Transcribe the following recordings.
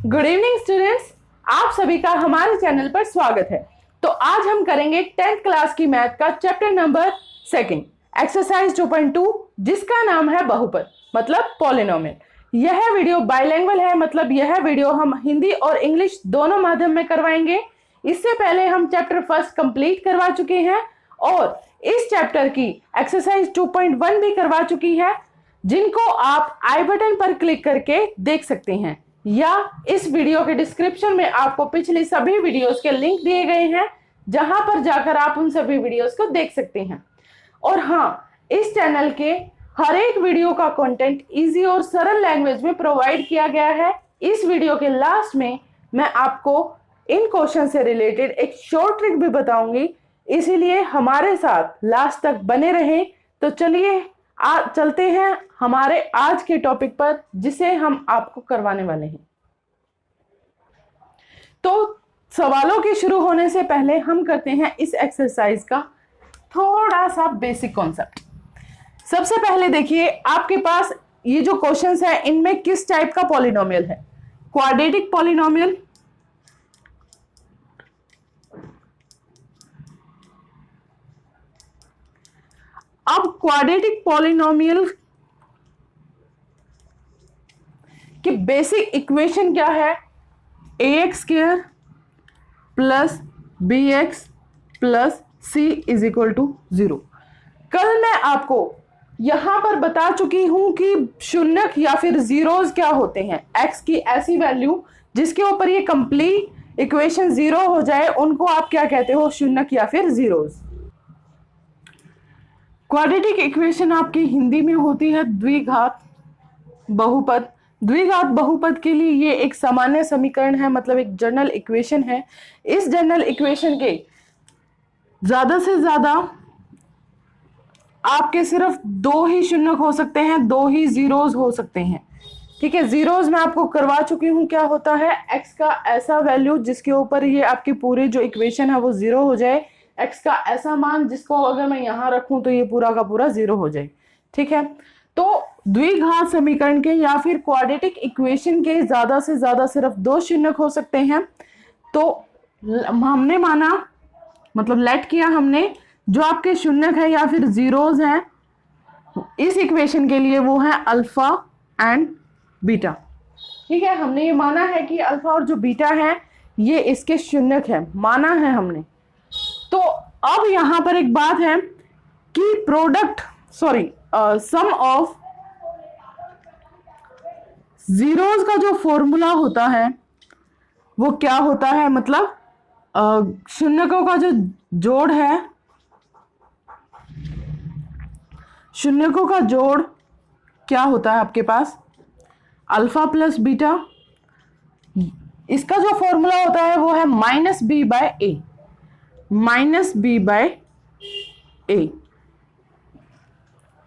Good evening students, आप सभी का हमारे चैनल पर स्वागत है। तो आज हम करेंगे 10th क्लास की मैथ का चैप्टर नंबर 2 एक्सरसाइज 2.2 जिसका नाम है बहुपद मतलब पॉलिनोमियल। यह वीडियो बाइलिंगुअल है, मतलब यह वीडियो हम हिंदी और इंग्लिश दोनों माध्यम में करवाएंगे। इससे पहले हम चैप्टर फर्स्ट कंप्लीट करवा चुके हैं और इस चैप्टर की एक्सरसाइज 2.1 भी करवा चुकी है, जिनको आप आई बटन पर क्लिक करके देख सकते हैं या इस वीडियो के डिस्क्रिप्शन में आपको पिछली सभी वीडियोस के लिंक दिए गए हैं, जहां पर जाकर आप उन सभी वीडियोस को देख सकते हैं। और हाँ, इस चैनल के हर एक वीडियो का कंटेंट इजी और सरल लैंग्वेज में प्रोवाइड किया गया है। इस वीडियो के लास्ट में मैं आपको इन क्वेश्चन से रिलेटेड एक शॉर्ट ट्रिक भी बताऊंगी, इसीलिए हमारे साथ लास्ट तक बने रहें। तो चलिए चलते हैं हमारे आज के टॉपिक पर, जिसे हम आपको करवाने वाले हैं। तो सवालों के शुरू होने से पहले हम करते हैं इस एक्सरसाइज का थोड़ा सा बेसिक कॉन्सेप्ट। सबसे पहले देखिए, आपके पास ये जो क्वेश्चंस है इनमें किस टाइप का पॉलिनोमियल है? क्वाड्रेटिक पॉलिनोमियल, अब क्वाड्रेटिक पॉलिनोमियल की बेसिक इक्वेशन क्या है? ax square plus bx plus c is equal to 0। कल मैं आपको यहां पर बता चुकी हूं कि शून्यक या फिर जीरोज क्या होते हैं। x की ऐसी वैल्यू जिसके ऊपर ये कंप्लीट इक्वेशन 0 हो जाए, उनको आप क्या कहते हो? शून्यक या फिर जीरोज। क्वाड्रेटिक इक्वेशन आपकी हिंदी में होती है द्विघात बहुपद। द्विघात बहुपद के लिए ये एक सामान्य समीकरण है, मतलब एक जनरल इक्वेशन है। इस जनरल इक्वेशन के ज्यादा से ज्यादा आपके सिर्फ दो ही शून्यक हो सकते हैं, दो ही जीरोज हो सकते हैं। ठीक है, जीरोज मैं आपको करवा चुकी हूं। क्या होता है? एक्स का ऐसा वैल्यू जिसके ऊपर ये आपकी पूरी जो इक्वेशन है वो 0 हो जाए, एक्स का ऐसा मान जिसको अगर मैं यहां रखूं तो ये पूरा का पूरा 0 हो जाए। ठीक है, तो द्विघात समीकरण के या फिर क्वाड्रेटिक इक्वेशन के ज्यादा से ज्यादा सिर्फ दो शून्यक हो सकते हैं। तो हमने माना, मतलब लेट किया हमने, जो आपके शून्यक है या फिर जीरोज हैं इस इक्वेशन के लिए वो है अल्फा एंड बीटा। ठीक है, हमने ये माना है कि अल्फा और जो बीटा है ये इसके शून्यक है, माना है हमने। तो अब यहां पर एक बात है कि सम ऑफ जीरोज का जो फॉर्मूला होता है वो क्या होता है? मतलब शून्यकों का जो जोड़ है, शून्यकों का जोड़ क्या होता है आपके पास? Alpha plus beta. इसका जो फॉर्मूला होता है वो है minus B by A, minus B by ए।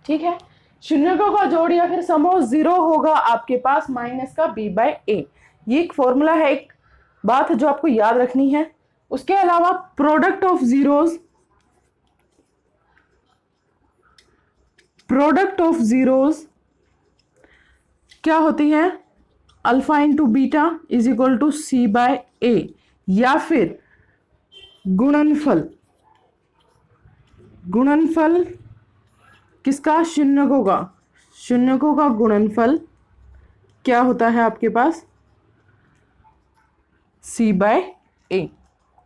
ठीक है, शून्यकों का जोड़ या फिर सम ऑफ 0 होगा आपके पास माइनस का बी बाय ए। ये एक फॉर्मूला है, एक बात है जो आपको याद रखनी है। उसके अलावा प्रोडक्ट ऑफ जीरोज क्या होती है? Alpha into beta is equal to C by A, या फिर गुणनफल किसका? शून्यकों का गुणनफल क्या होता है आपके पास? सी बाय ए।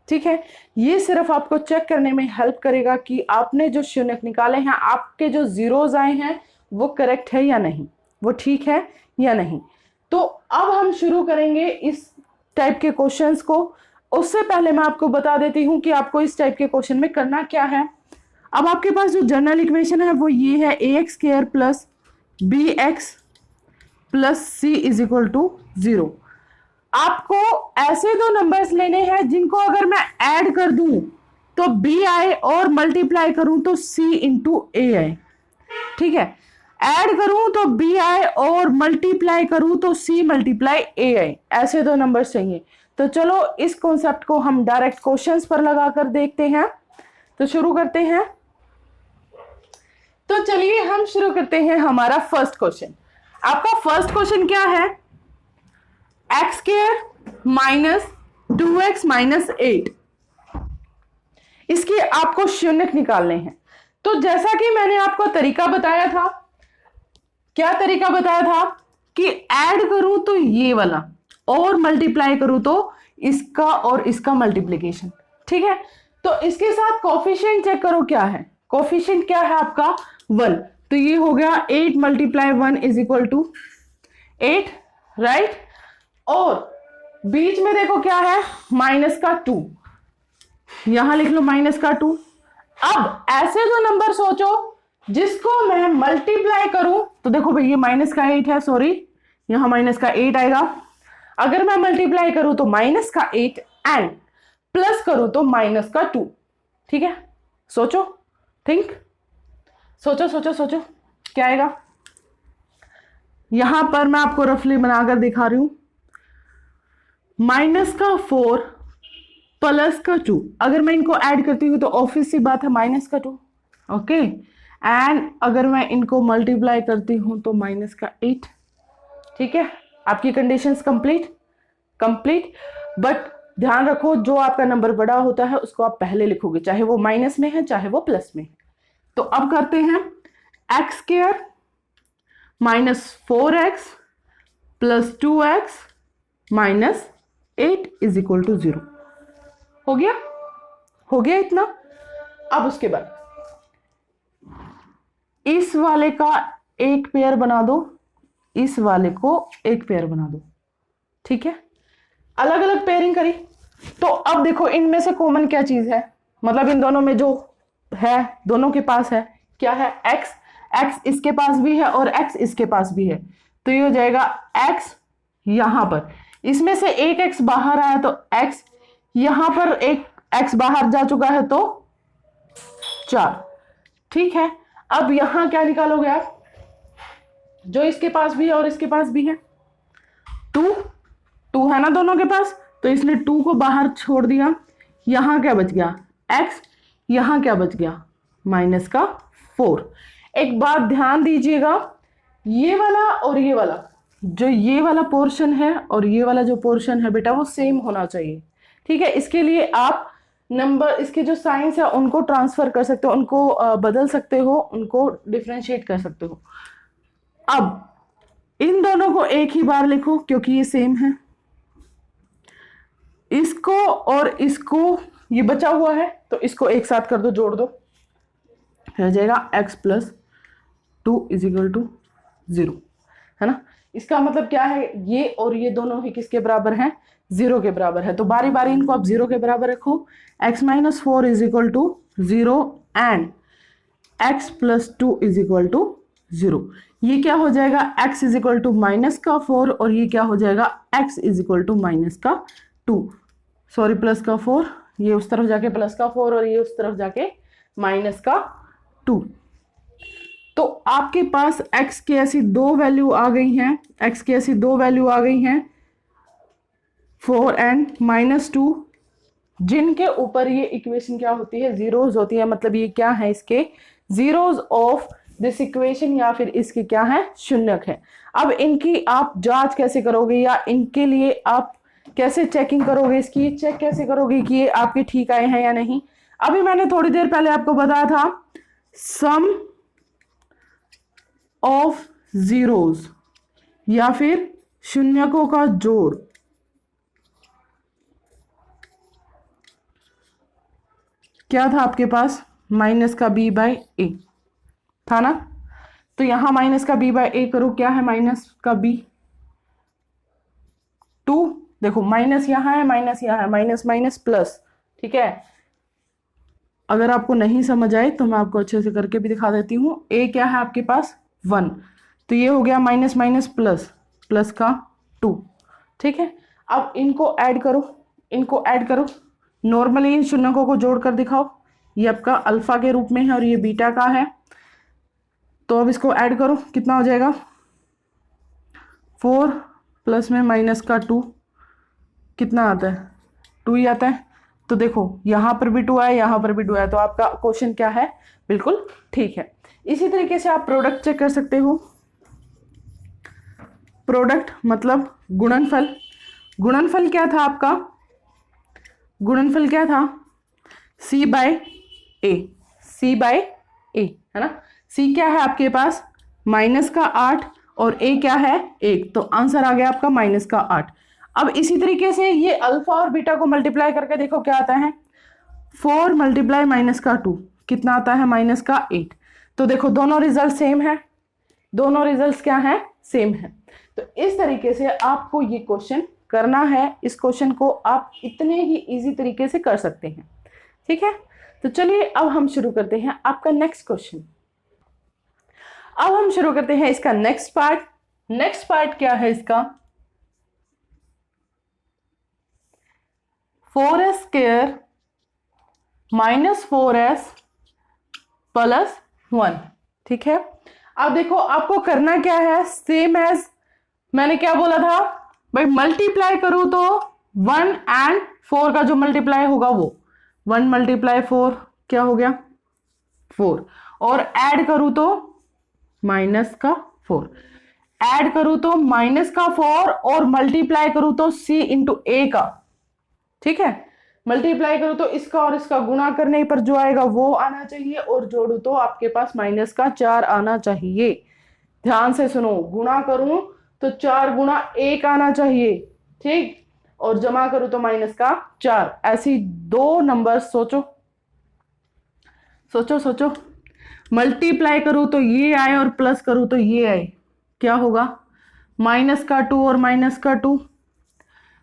ठीक है, ये सिर्फ आपको चेक करने में हेल्प करेगा कि आपने जो शून्यक निकाले हैं, आपके जो जीरोज आए हैं वो करेक्ट है या नहीं, वो ठीक है या नहीं। तो अब हम शुरू करेंगे इस टाइप के क्वेश्चंस को। उससे पहले मैं आपको बता देती हूं कि आपको इस टाइप के क्वेश्चन में करना क्या है। अब आपके पास जो जनरल इक्वेशन है वो ये है ax square plus bx plus c is equal to 0। आपको ऐसे दो नंबर्स लेने हैं जिनको अगर मैं ऐड कर दूं तो b आए और मल्टीप्लाई करूं तो c इंटू ए आए। ठीक है, ऐड करूं तो b आए और मल्टीप्लाई करूं तो c मल्टीप्लाई a आए। ऐसे दो नंबर्स चाहिए। तो चलो इस कॉन्सेप्ट को हम डायरेक्ट क्वेश्चंस पर लगाकर देखते हैं। तो शुरू करते हैं। तो चलिए हम शुरू करते हैं हमारा फर्स्ट क्वेश्चन। आपका फर्स्ट क्वेश्चन क्या है? x square minus 2x minus 8, इसके आपको शून्यक निकालने हैं। तो जैसा कि मैंने आपको तरीका बताया था, क्या तरीका बताया था कि ऐड करूं तो ये वाला और मल्टीप्लाई करूं तो इसका और इसका मल्टीप्लीकेशन, ठीक है। तो इसके साथ कोफिशिएंट चेक करो क्या है, कोफिशिएंट क्या है आपका 1, तो ये हो गया 8 multiply 1 is equal to 8, right. और बीच में देखो क्या है, माइनस का 2, यहां लिख लो माइनस का 2। अब ऐसे जो नंबर सोचो जिसको मैं मल्टीप्लाई करूं, तो देखो भाई ये माइनस का 8 है, सॉरी यहां माइनस का 8 आएगा। अगर मैं मल्टीप्लाई करूं तो माइनस का 8 एंड प्लस करूं तो माइनस का 2, ठीक है। सोचो, थिंक, सोचो सोचो सोचो क्या आएगा। यहां पर मैं आपको रफली बनाकर दिखा रही हूं, माइनस का 4 प्लस का 2, अगर मैं इनको ऐड करती हूँ तो ऑब्वियस सी बात है माइनस का 2, ओके। एंड अगर मैं इनको मल्टीप्लाई करती हूं तो माइनस का 8, ठीक है। आपकी कंडीशंस कंप्लीट। बट ध्यान रखो जो आपका नंबर बड़ा होता है उसको आप पहले लिखोगे, चाहे वो माइनस में है चाहे वो प्लस में है। तो अब करते हैं X square minus 4x plus 2x minus 8 is equal to 0। हो गया इतना। अब उसके बाद इस वाले का एक पेयर बना दो, इस वाले को एक पेयर बना दो, ठीक है। अलग अलग पेयरिंग करी। तो अब देखो इनमें से कॉमन क्या चीज है, मतलब इन दोनों में जो है दोनों के पास है क्या है, x इसके पास भी है और x इसके पास भी है। तो ये हो जाएगा x यहां पर, इसमें से एक x बाहर आया तो x, यहां पर एक x बाहर जा चुका है तो 4, ठीक है। अब यहां क्या निकालोगे आप, जो इसके पास भी है और इसके पास भी है, 2 है ना दोनों के पास, तो इसने 2 को बाहर छोड़ दिया। यहां क्या बच गया x, यहां क्या बच गया माइनस का 4। एक बात ध्यान दीजिएगा, ये वाला और ये वाला, जो ये वाला पोर्शन है और ये वाला जो पोर्शन है बेटा वो सेम होना चाहिए, ठीक है। इसके लिए आप नंबर, इसके जो साइंस है उनको ट्रांसफर कर सकते हो, उनको बदल सकते हो, उनको डिफरेंशिएट कर सकते हो। अब इन दोनों को एक ही बार लिखो क्योंकि ये सेम है, इसको और इसको, ये बचा हुआ है तो इसको एक साथ कर दो, जोड़ दो, हो जाएगा x plus 2 is equal to 0, है ना। इसका मतलब क्या है, ये और ये दोनों ही किसके बराबर हैं, 0 के बराबर है। तो बारी बारी इनको आप 0 के बराबर रखो। x minus 4 is equal to 0 and x plus 2 is equal to 0। ये क्या हो जाएगा, x is equal to minus का 4 और ये क्या हो जाएगा, x is equal to minus का 2, सॉरी प्लस का 4, ये उस तरफ जाके प्लस का 4 और ये उस तरफ जाके माइनस का 2। तो आपके पास x की ऐसी दो वैल्यू आ गई हैं, x की ऐसी दो वैल्यू आ गई हैं 4 एंड माइनस 2, जिनके ऊपर ये इक्वेशन क्या होती है, जीरोज होती है। मतलब ये क्या है, इसके जीरोज ऑफ दिस इक्वेशन, या फिर इसके क्या है, शून्यक है। अब इनकी आप जांच कैसे करोगे, या इनके लिए आप कैसे चेकिंग करोगे, इसकी चेक कैसे करोगे कि ये आपके ठीक आए हैं या नहीं। अभी मैंने थोड़ी देर पहले आपको बताया था सम ऑफ जीरोज या फिर शून्यकों का जोड़, क्या था आपके पास, माइनस का b बाई ए था ना। तो यहां माइनस का b बाई ए करो, क्या है माइनस का b, 2, देखो माइनस यहां है, माइनस यहां है, माइनस माइनस प्लस, ठीक है। अगर आपको नहीं समझ आए तो मैं आपको अच्छे से करके भी दिखा देती हूं। a क्या है आपके पास 1, तो ये हो गया माइनस माइनस प्लस, प्लस का 2, ठीक है। अब इनको ऐड करो, नॉर्मली इन शून्यकों को जोड़कर दिखाओ। ये आपका अल्फा के रूप में है और ये बीटा का है, तो अब इसको ऐड करो, कितना हो जाएगा, 4 प्लस में माइनस का 2, कितना आता है, 2 ही आता है। तो देखो यहां पर भी 2 आया, यहां पर भी 2 आया, तो आपका क्वेश्चन क्या है, बिल्कुल ठीक है। इसी तरीके से आप प्रोडक्ट चेक कर सकते हो। प्रोडक्ट मतलब गुणनफल, गुणनफल क्या था आपका, गुणनफल क्या था, c by A, c by ए, है ना। c क्या है आपके पास माइनस का 8 और a क्या है 1, तो आंसर आ गया आपका माइनस का 8। अब इसी तरीके से ये अल्फा और बीटा को मल्टीप्लाई करके देखो क्या आता है, 4 मल्टीप्लाई माइनस का 2 कितना आता है माइनस का 8। तो देखो दोनों रिजल्ट सेम है, दोनों रिजल्ट्स क्या है सेम है। तो इस तरीके से आपको ये क्वेश्चन करना है, इस क्वेश्चन को आप इतने ही इजी तरीके से कर सकते हैं, ठीक है। तो चलिए अब हम शुरू करते हैं आपका नेक्स्ट क्वेश्चन। अब हम शुरू करते हैं इसका नेक्स्ट पार्ट। नेक्स्ट पार्ट क्या है इसका, 4s square minus 4s plus 1, ठीक है। अब देखो आपको करना क्या है, सेम एज मैंने क्या बोला था भाई, मल्टीप्लाई करूं तो 1 एंड 4 का जो मल्टीप्लाई होगा वो 1 मल्टीप्लाई 4 क्या हो गया 4, और ऐड करूं तो माइनस का 4, ऐड करूं तो माइनस का 4 और मल्टीप्लाई करूं तो c इंटू ए का, ठीक है। मल्टीप्लाई करूं तो इसका और इसका गुणा करने पर जो आएगा वो आना चाहिए, और जोड़ू तो आपके पास माइनस का 4 आना चाहिए। ध्यान से सुनो, गुणा करूं तो 4 गुणा 1 आना चाहिए, ठीक, और जमा करूं तो माइनस का 4। ऐसी दो नंबर सोचो सोचो सोचो, मल्टीप्लाई करूं तो ये आए और प्लस करूं तो ये आए, क्या होगा माइनस का 2 और माइनस का 2।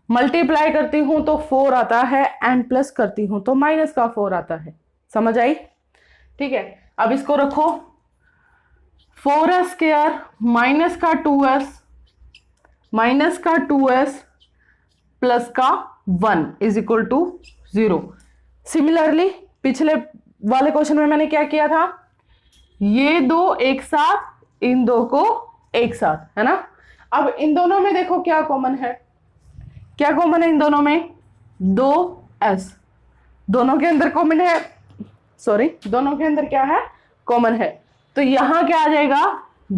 मल्टीप्लाई करती हूं तो 4 आता है एंड प्लस करती हूं तो माइनस का 4 आता है, समझ आई, ठीक है। अब इसको रखो, 4s स्क्वायर माइनस का 2s माइनस का 2s प्लस का 1 इज इक्वल टू 0। सिमिलरली पिछले वाले क्वेश्चन में मैंने क्या किया था, ये दो एक साथ, इन दो को एक साथ, है ना। अब इन दोनों में देखो क्या कॉमन है, क्या कॉमन है इन दोनों में, 2s, दोनों के अंदर कॉमन है, सॉरी दोनों के अंदर क्या है कॉमन है। तो यहां क्या आ जाएगा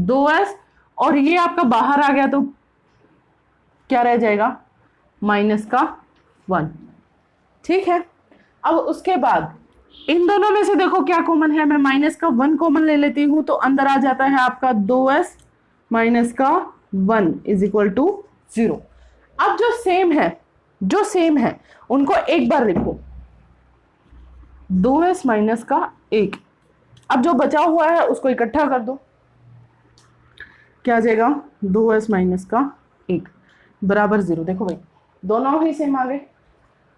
2s, और ये आपका बाहर आ गया तो क्या रह जाएगा माइनस का 1, ठीक है। अब उसके बाद इन दोनों में से देखो क्या कॉमन है, मैं माइनस का 1 कॉमन ले लेती हूं तो अंदर आ जाता है आपका 2s माइनस का 1 इज इक्वल टू 0। अब जो सेम है, जो सेम है उनको एक बार लिखो, 2s माइनस का 1। अब जो बचा हुआ है उसको इकट्ठा कर दो, क्या आ जाएगा 2s माइनस का 1 बराबर 0। देखो भाई दोनों ही सेम आ गए,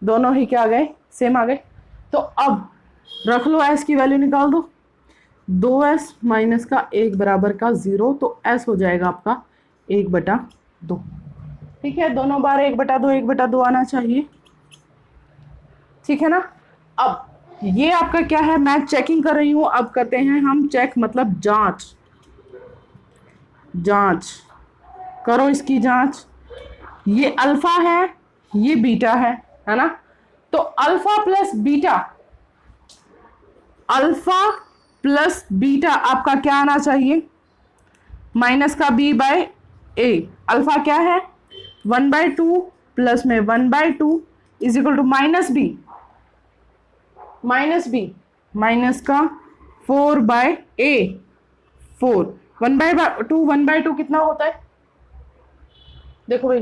दोनों ही क्या आ गए सेम आ गए। तो अब रख लो s की वैल्यू निकाल दो, 2s माइनस का 1 बराबर का 0, तो s हो जाएगा आपका 1/2, ठीक है। दोनों बार 1/2 1/2 आना चाहिए, ठीक है ना। अब ये आपका क्या है, मैं चेकिंग कर रही हूं, अब करते हैं हम चेक, मतलब जांच, जांच करो इसकी जांच। ये अल्फा है, ये बीटा है ना। तो alpha plus beta, alpha plus beta आपका क्या आना चाहिए माइनस का b बाय ए। अल्फा क्या है 1/2 प्लस में 1/2 is equal to minus b, minus b minus का 4/a, 4 1/2 कितना होता है, देखो भाई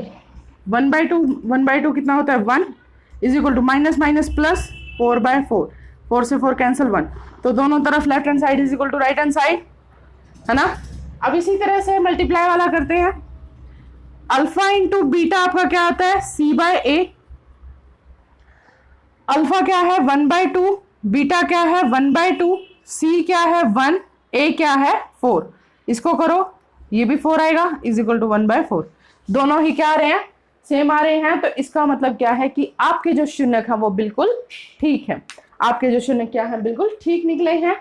1/2 कितना होता है 1 is equal to minus minus plus 4/4, 4 से 4 कैंसिल 1, तो दोनों तरफ left hand side is equal to right hand side, है ना। अब इसी तरह से मल्टीप्लाई वाला करते हैं, अल्फा इंटू बीटा आपका क्या आता है c/a। अल्फा क्या है 1/2, बीटा क्या है 1/2, c क्या है 1, a क्या है 4, इसको करो ये भी 4 आएगा इज इक्वल टू 1/4। दोनों ही क्या आ रहे हैं सेम आ रहे हैं, तो इसका मतलब क्या है कि आपके जो शून्य है वो बिल्कुल ठीक है, आपके जो शून्य क्या है बिल्कुल ठीक निकले हैं।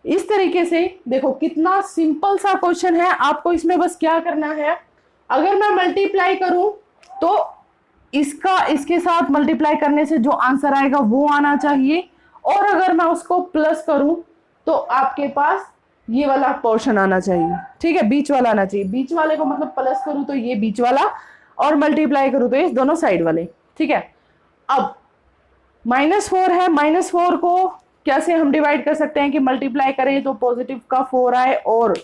इस तरीके से देखो कितना सिंपल सा क्वेश्चन है, आपको इसमें बस क्या करना है, अगर मैं मल्टीप्लाई करूं तो इसका इसके साथ मल्टीप्लाई करने से जो आंसर आएगा वो आना चाहिए, और अगर मैं उसको प्लस करूं तो आपके पास ये वाला पोर्शन आना चाहिए, ठीक है, बीच वाला आना चाहिए। बीच वाले को मतलब प्लस करूं तो ये बीच वाला और मल्टीप्लाई करूँ तो ये दोनों साइड वाले, ठीक है। अब -4 है, -4 को कैसे हम डिवाइड कर सकते हैं कि मल्टीप्लाई करें तो पॉजिटिव का 4 आए, और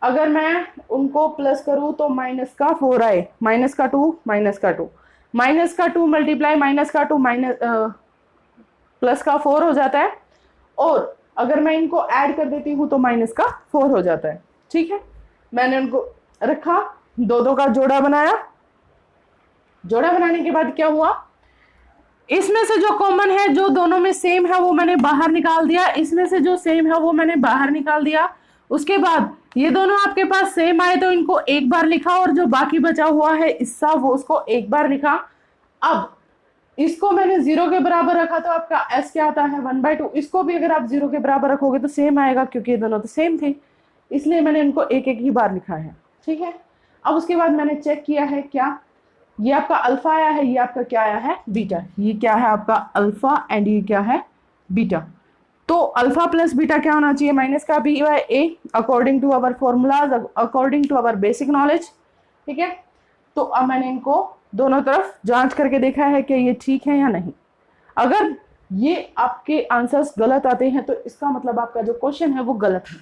अगर मैं उनको प्लस करूं तो माइनस का 4 आए, माइनस का 2 माइनस का 2 माइनस का 2 मल्टीप्लाई माइनस का 2 माइनस प्लस का 4 हो जाता है, और अगर मैं इनको ऐड कर देती हूं तो माइनस का 4 हो जाता है, ठीक है। मैंने उनको रखा, दो का जोड़ा बनाया, जोड़ा बनाने के बाद क्या हुआ, इसमें से जो कॉमन है, जो दोनों में सेम है वो मैंने बाहर निकाल दिया, इसमें से जो सेम है वो मैंने बाहर निकाल दिया। उसके बाद ये दोनों आपके पास सेम आए तो इनको एक बार लिखा, और जो बाकी बचा हुआ है हिस्सा वो उसको एक बार लिखा। अब इसको मैंने 0 के बराबर रखा तो आपका s क्या आता है 1/2। इसको भी अगर आप 0 के बराबर रखोगे तो सेम आएगा, क्योंकि ये दोनों तो सेम थे, इसलिए मैंने इनको एक एक ही बार लिखा है, ठीक है। अब उसके बाद मैंने चेक किया है, क्या ये आपका अल्फा आया है, ये आपका क्या आया है बीटा, ये क्या है आपका अल्फा एंड ये क्या है बीटा। तो अल्फा प्लस बीटा क्या होना चाहिए, माइनस का B by A, according to our formulas, according to our basic knowledge, ठीक है। तो अब मैंने इनको दोनों तरफ जांच करके देखा है कि ये ठीक है या नहीं। अगर ये आपके आंसर्स गलत आते हैं तो इसका मतलब आपका जो क्वेश्चन है वो गलत है,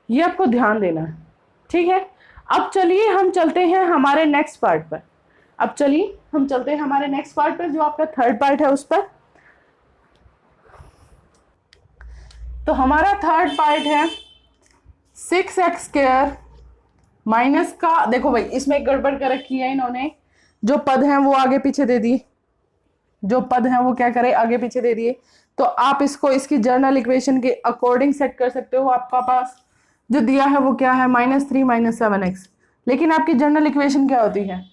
ये आपको ध्यान देना है, ठीक है। अब चलिए हम चलते हैं हमारे नेक्स्ट पार्ट पर। अब चलिए हम चलते हैं हमारे नेक्स्ट पार्ट पर, जो आपका थर्ड पार्ट है उस पर। तो हमारा थर्ड पार्ट है 6x² माइनस का, देखो भाई इसमें एक गड़बड़ कर रखी है इन्होंने, जो पद हैं वो आगे पीछे दे दिए, जो पद हैं वो क्या करे आगे पीछे दे दिए। तो आप इसको इसकी जर्नल इक्वेशन के अकॉर्डिंग सेट कर सकते हो। आपका पास जो दिया है वो क्या है -3 - 7x, लेकिन आपकी जर्नल इक्वेशन क्या होती है,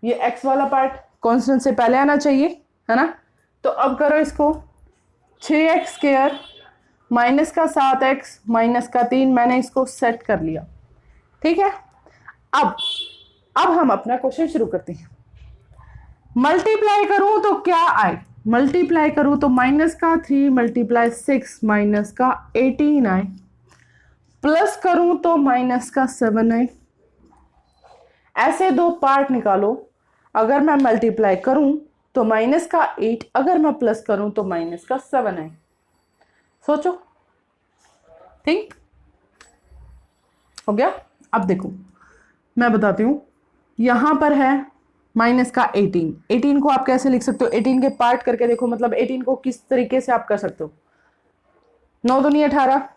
ये x वाला पार्ट कांस्टेंट से पहले आना चाहिए, है ना। तो अब करो इसको 6x² माइनस का 7x माइनस का 3, मैंने इसको सेट कर लिया, ठीक है। अब हम अपना क्वेश्चन शुरू करते हैं। मल्टीप्लाई करूं तो क्या आए, मल्टीप्लाई करूं तो माइनस का 3 × 6 माइनस का 18 आए, प्लस करूं तो माइनस का 7 आए। ऐसे दो पार्ट निकालो, अगर मैं मल्टीप्लाई करूं तो माइनस का 8, अगर मैं प्लस करूं तो माइनस का 7 आए। सोचो, थिंक, हो गया। अब देखो मैं बताती हूं, यहां पर है माइनस का 18 को आप कैसे लिख सकते हो, 18 के पार्ट करके देखो, मतलब 18 को किस तरीके से आप कर सकते हो। 9 दूनी 18,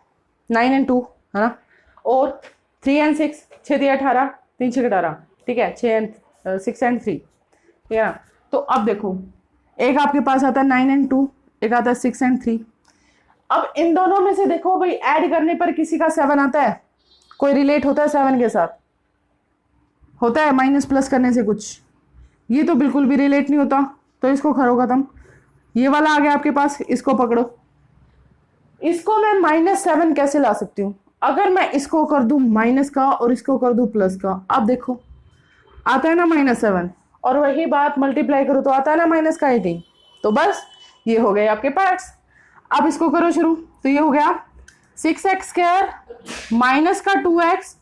9 and 2, है ना, और 3 and 6, 6 × 18, 3 × 6 = 18, ठीक है, 6 and 3, ठीक है ना। तो अब देखो एक आपके पास आता है 9 and 2, एक आता है 6 and 3। अब इन दोनों में से देखो भाई, ऐड करने पर किसी का 7 आता है, कोई रिलेट होता है 7 के साथ, होता है माइनस प्लस करने से कुछ, ये तो बिल्कुल भी रिलेट नहीं होता, तो इसको करो खत्म। ये वाला आ गया आपके पास, इसको पकड़ो। इसको मैं -7 कैसे ला सकती हूँ, अगर मैं इसको कर दूं माइनस का और इसको कर दूं प्लस का, अब देखो आता है ना -7, और वही बात मल्टीप्लाई करो तो आता है ना माइनस का 18। तो बस ये हो गए आपके पार्ट्स। अब इसको करो शुरू, तो ये हो गया 6x² माइनस का 2x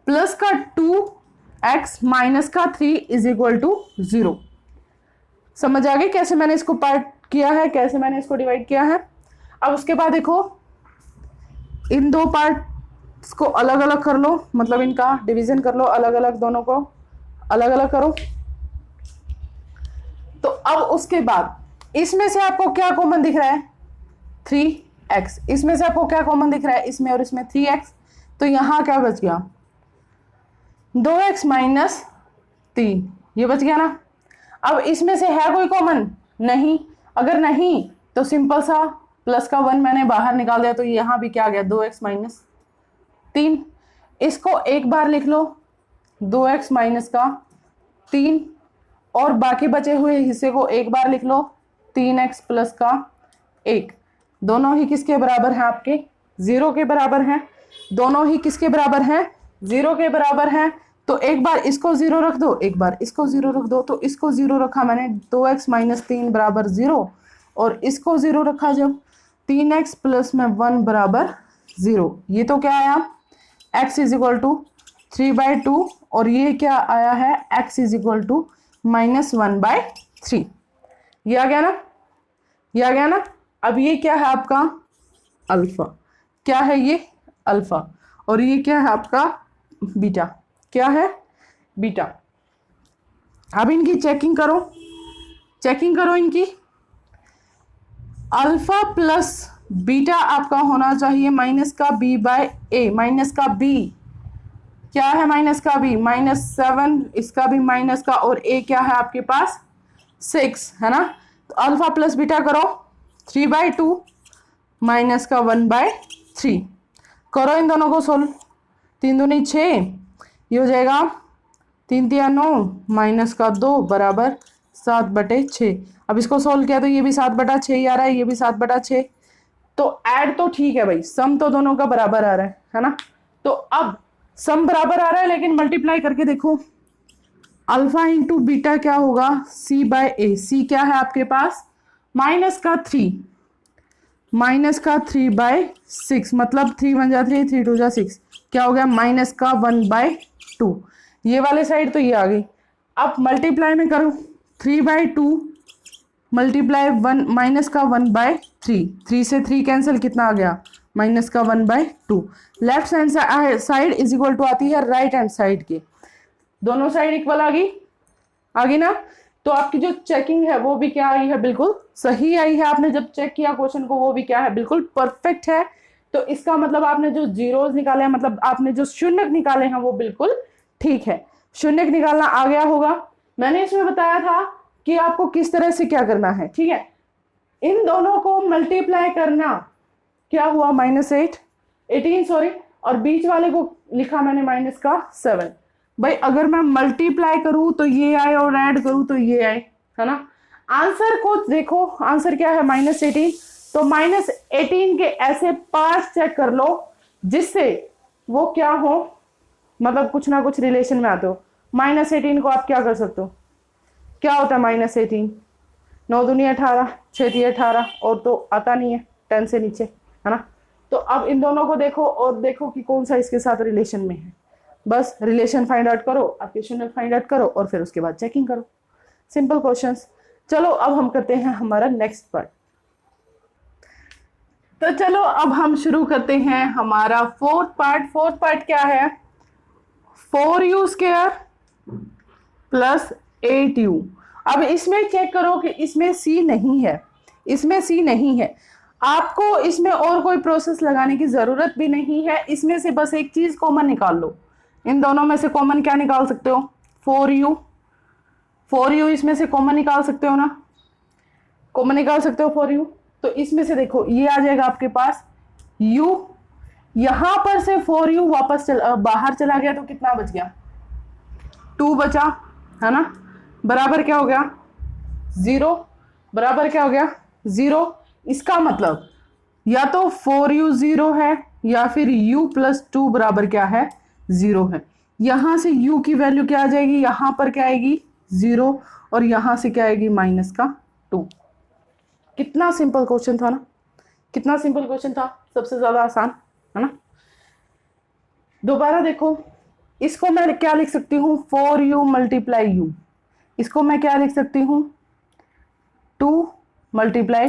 प्लस का 2x माइनस का 3 = 0। समझ आ गई कैसे मैंने इसको पार्ट किया है, कैसे मैंने इसको डिवाइड किया है। अब उसके बाद देखो इन दो पार्ट्स को अलग अलग कर लो, मतलब इनका डिवीजन कर लो, अलग अलग, दोनों को अलग अलग करो। तो अब उसके बाद इसमें से आपको क्या कॉमन दिख रहा है, 3x। इसमें से आपको क्या कॉमन दिख रहा है, इसमें और इसमें 3x। तो यहां क्या बच गया, 2x माइनस 3, ये बच गया ना। अब इसमें से है कोई कॉमन, नहीं, अगर नहीं तो सिंपल सा प्लस का 1 मैंने बाहर निकाल दिया, तो यहां भी क्या आ गया 2x माइनस 3। इसको एक बार लिख लो 2x माइनस का 3, और बाकी बचे हुए हिस्से को एक बार लिख लो 3x प्लस का 1। दोनों ही किसके बराबर हैं, आपके 0 के बराबर हैं। दोनों ही किसके बराबर हैं, 0 के बराबर हैं। तो एक बार इसको 0 रख दो, एक बार इसको 0 रख दो। तो इसको 0 रखा मैंने 2x माइनस 3 बराबर 0, और इसको 0 रखा जब 3x प्लस में 1 बराबर 0। ये तो क्या आया, x = 3/2 और ये क्या आया है, x इज इक्वल टू -1/3। ये आ गया ना, ये आ गया ना। अब ये क्या है आपका अल्फा, क्या है ये अल्फा, और ये क्या है आपका बीटा, क्या है बीटा। अब इनकी चेकिंग करो, चेकिंग करो इनकी। अल्फा प्लस बीटा आपका होना चाहिए माइनस का b/a, माइनस का b क्या है, माइनस का b -7, इसका भी माइनस का, और a क्या है आपके पास 6 है ना। तो अल्फा प्लस बीटा करो 3/2 माइनस का 1/3, करो इन दोनों को सोल्व। 3 दूनी 6, ये हो जाएगा 3 तिया 9 माइनस का 2 बराबर 7/6। अब इसको सोल्व किया तो ये भी 7/6 ही आ रहा है, ये भी 7/6। तो ऐड तो ठीक है भाई, सम तो दोनों का बराबर आ रहा है ना। तो अब सम बराबर आ रहा है, लेकिन मल्टीप्लाई करके देखो, अल्फा इंटू बीटा क्या होगा, c/a। c क्या है आपके पास माइनस का 3, माइनस का 3/6, मतलब 3 1 जा 3, 3 2 जा 6, क्या हो गया माइनस का 1/2। ये वाले साइड तो ये आ गई। अब मल्टीप्लाई में करो, 3/2 मल्टीप्लाई 1 माइनस का 1/3, 3 से 3 कैंसिल, कितना आ गया माइनस का 1/2। Left hand side is equal to आती है राइट हैंड साइड के, दोनों साइड इक्वल आ गई ना। तो आपकी जो चेकिंग है वो भी क्या आई है, बिल्कुल सही आई है। आपने जब चेक किया क्वेश्चन को वो भी क्या है, बिल्कुल परफेक्ट है। तो इसका मतलब आपने जो जीरोस निकाले हैं, मतलब आपने जो शून्यक निकाले हैं वो बिल्कुल ठीक है। शून्यक निकालना आ गया होगा। मैंने इसमें बताया था कि आपको किस तरह से क्या करना है, ठीक है। इन दोनों को मल्टीप्लाई करना, क्या हुआ -18 सॉरी, और बीच वाले को लिखा मैंने माइनस का 7। भाई अगर मैं मल्टीप्लाई करूं तो ये आए और ऐड करूं तो ये आए, है ना। आंसर को देखो, आंसर क्या है -18। तो -18 के ऐसे पार्ट्स चेक कर लो जिससे वो क्या हो, मतलब कुछ ना कुछ रिलेशन में आते हो। -18 को आप क्या कर सकते हो, क्या होता है -18, 9 दूनी 18, 6 तिया 18, और तो आता नहीं है 10 से नीचे, है ना। तो अब इन दोनों को देखो और देखो कि कौन सा इसके साथ रिलेशन में है। बस रिलेशन फाइंड आउट करो, आपके शून्य फाइंड आउट करो, और फिर उसके बाद चेकिंग करो। Simple questions. चलो अब हम करते हैं हमारा नेक्स्ट पार्ट। तो चलो अब हम शुरू करते हैं हमारा फोर्थ पार्ट। फोर्थ पार्ट क्या है, 4u² प्लस 8u। अब इसमें चेक करो कि इसमें c नहीं है, इसमें c नहीं है। आपको इसमें और कोई प्रोसेस लगाने की जरूरत भी नहीं है। इसमें से बस एक चीज कॉमन निकाल लो। इन दोनों में से कॉमन क्या निकाल सकते हो, 4u। 4u इसमें से कॉमन निकाल सकते हो ना, कॉमन निकाल सकते हो 4u। तो इसमें से देखो ये आ जाएगा आपके पास u, यहां पर से 4u वापस बाहर चला गया तो कितना बच गया, 2 बचा, है ना। बराबर क्या हो गया 0, बराबर क्या हो गया 0। इसका मतलब या तो 4u 0 है या फिर u प्लस 2 बराबर क्या है 0 है। यहां से u की वैल्यू क्या आ जाएगी, यहां पर क्या आएगी 0, और यहां से क्या आएगी -2। कितना सिंपल क्वेश्चन था ना, कितना सिंपल क्वेश्चन था, सबसे ज्यादा आसान, है ना। दोबारा देखो, इसको मैं क्या लिख सकती हूँ, 4u मल्टीप्लाई u। इसको मैं क्या लिख सकती हूँ, 2 मल्टीप्लाई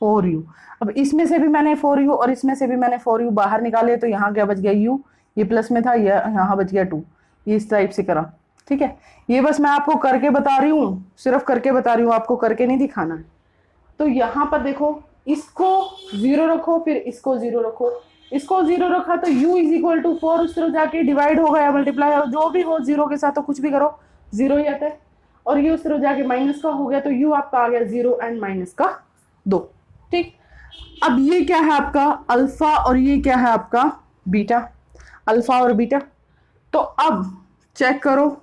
4u। अब इसमें से भी मैंने 4u और इसमें से भी मैंने 4u बाहर निकाले, तो यहाँ क्या बच गया u, ये प्लस में था, ये यहाँ बच गया 2। ये इस टाइप से करा, ठीक है। ये बस मैं आपको करके बता रही हूँ, सिर्फ करके बता रही हूँ, आपको करके नहीं दिखाना है। तो यहाँ पर देखो, इसको 0 रखो, फिर इसको 0 रखो, इसको 0 रखा तो u इज इक्वल टू 4 उस तरह जाके डिवाइड होगा या मल्टीप्लाई, और जो भी हो 0 के साथ तो कुछ भी करो 0 ही आता है। और ये उस तरह जाके माइनस का हो गया, तो u आपका आ गया 0 एंड -2, ठीक। अब ये क्या है आपका अल्फा और ये क्या है आपका बीटा, अल्फा और बीटा। तो अब चेक करो,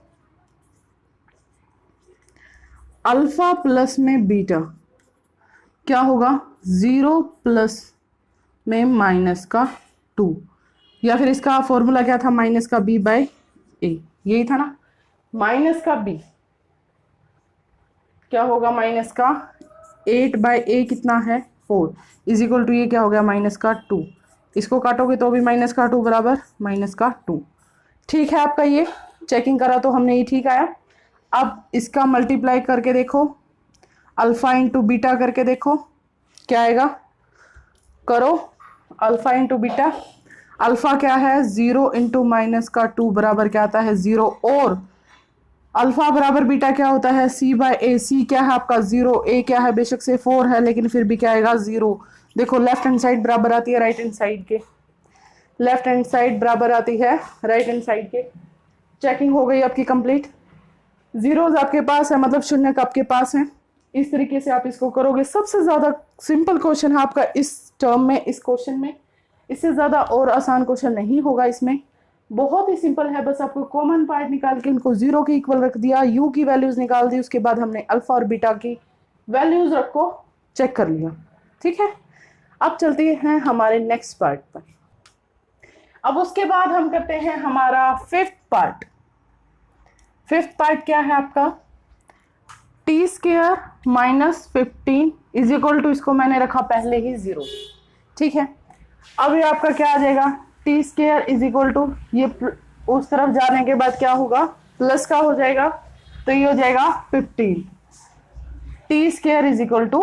अल्फा प्लस में बीटा क्या होगा, 0 प्लस में -2, या फिर इसका फॉर्मूला क्या था, -b/a, यही था ना। -b क्या होगा, -8/a कितना है 4, इज इक्वल टू ये क्या हो गया -2। इसको काटोगे तो भी -2 बराबर -2, ठीक है आपका ये। चेकिंग करा तो हमने ये ठीक आया। अब इसका मल्टीप्लाई करके देखो, अल्फा इंटू बीटा करके देखो क्या आएगा। करो अल्फा इंटू बीटा। अल्फा क्या है 0 इंटू माइनस का 2 बराबर क्या आता है 0, और अल्फा बराबर बीटा क्या होता है c बाय ए। सी क्या है आपका 0, ए क्या है बेशक से 4 है लेकिन फिर भी क्या आएगा 0। देखो लेफ्ट हैंड साइड बराबर आती है राइट हैंड साइड के, लेफ्ट हैंड साइड बराबर आती है राइट हैंड साइड के। चेकिंग हो गई आपकी कंप्लीट। जीरोज आपके पास है मतलब शून्य का आपके पास है। इस तरीके से आप इसको करोगे। सबसे ज्यादा सिंपल क्वेश्चन है आपका इस टर्म में, इस क्वेश्चन में। इससे ज्यादा और आसान क्वेश्चन नहीं होगा इसमें, बहुत ही सिंपल है। बस आपको कॉमन पार्ट निकाल के इनको 0 के इक्वल रख दिया, u की वैल्यूज निकाल दी, उसके बाद हमने अल्फा और बीटा की वैल्यूज रखो चेक कर लिया। ठीक है, अब चलते हैं हमारे नेक्स्ट पार्ट पर। अब उसके बाद हम करते हैं हमारा फिफ्थ पार्ट। फिफ्थ पार्ट क्या है आपका, t square minus 15 is equal to, इसको मैंने रखा पहले ही 0। ठीक है, अब ये आपका क्या आ जाएगा, t square is equal to, ये उस तरफ जाने के बाद क्या होगा प्लस का हो जाएगा, तो ये हो जाएगा 15। T square is equal to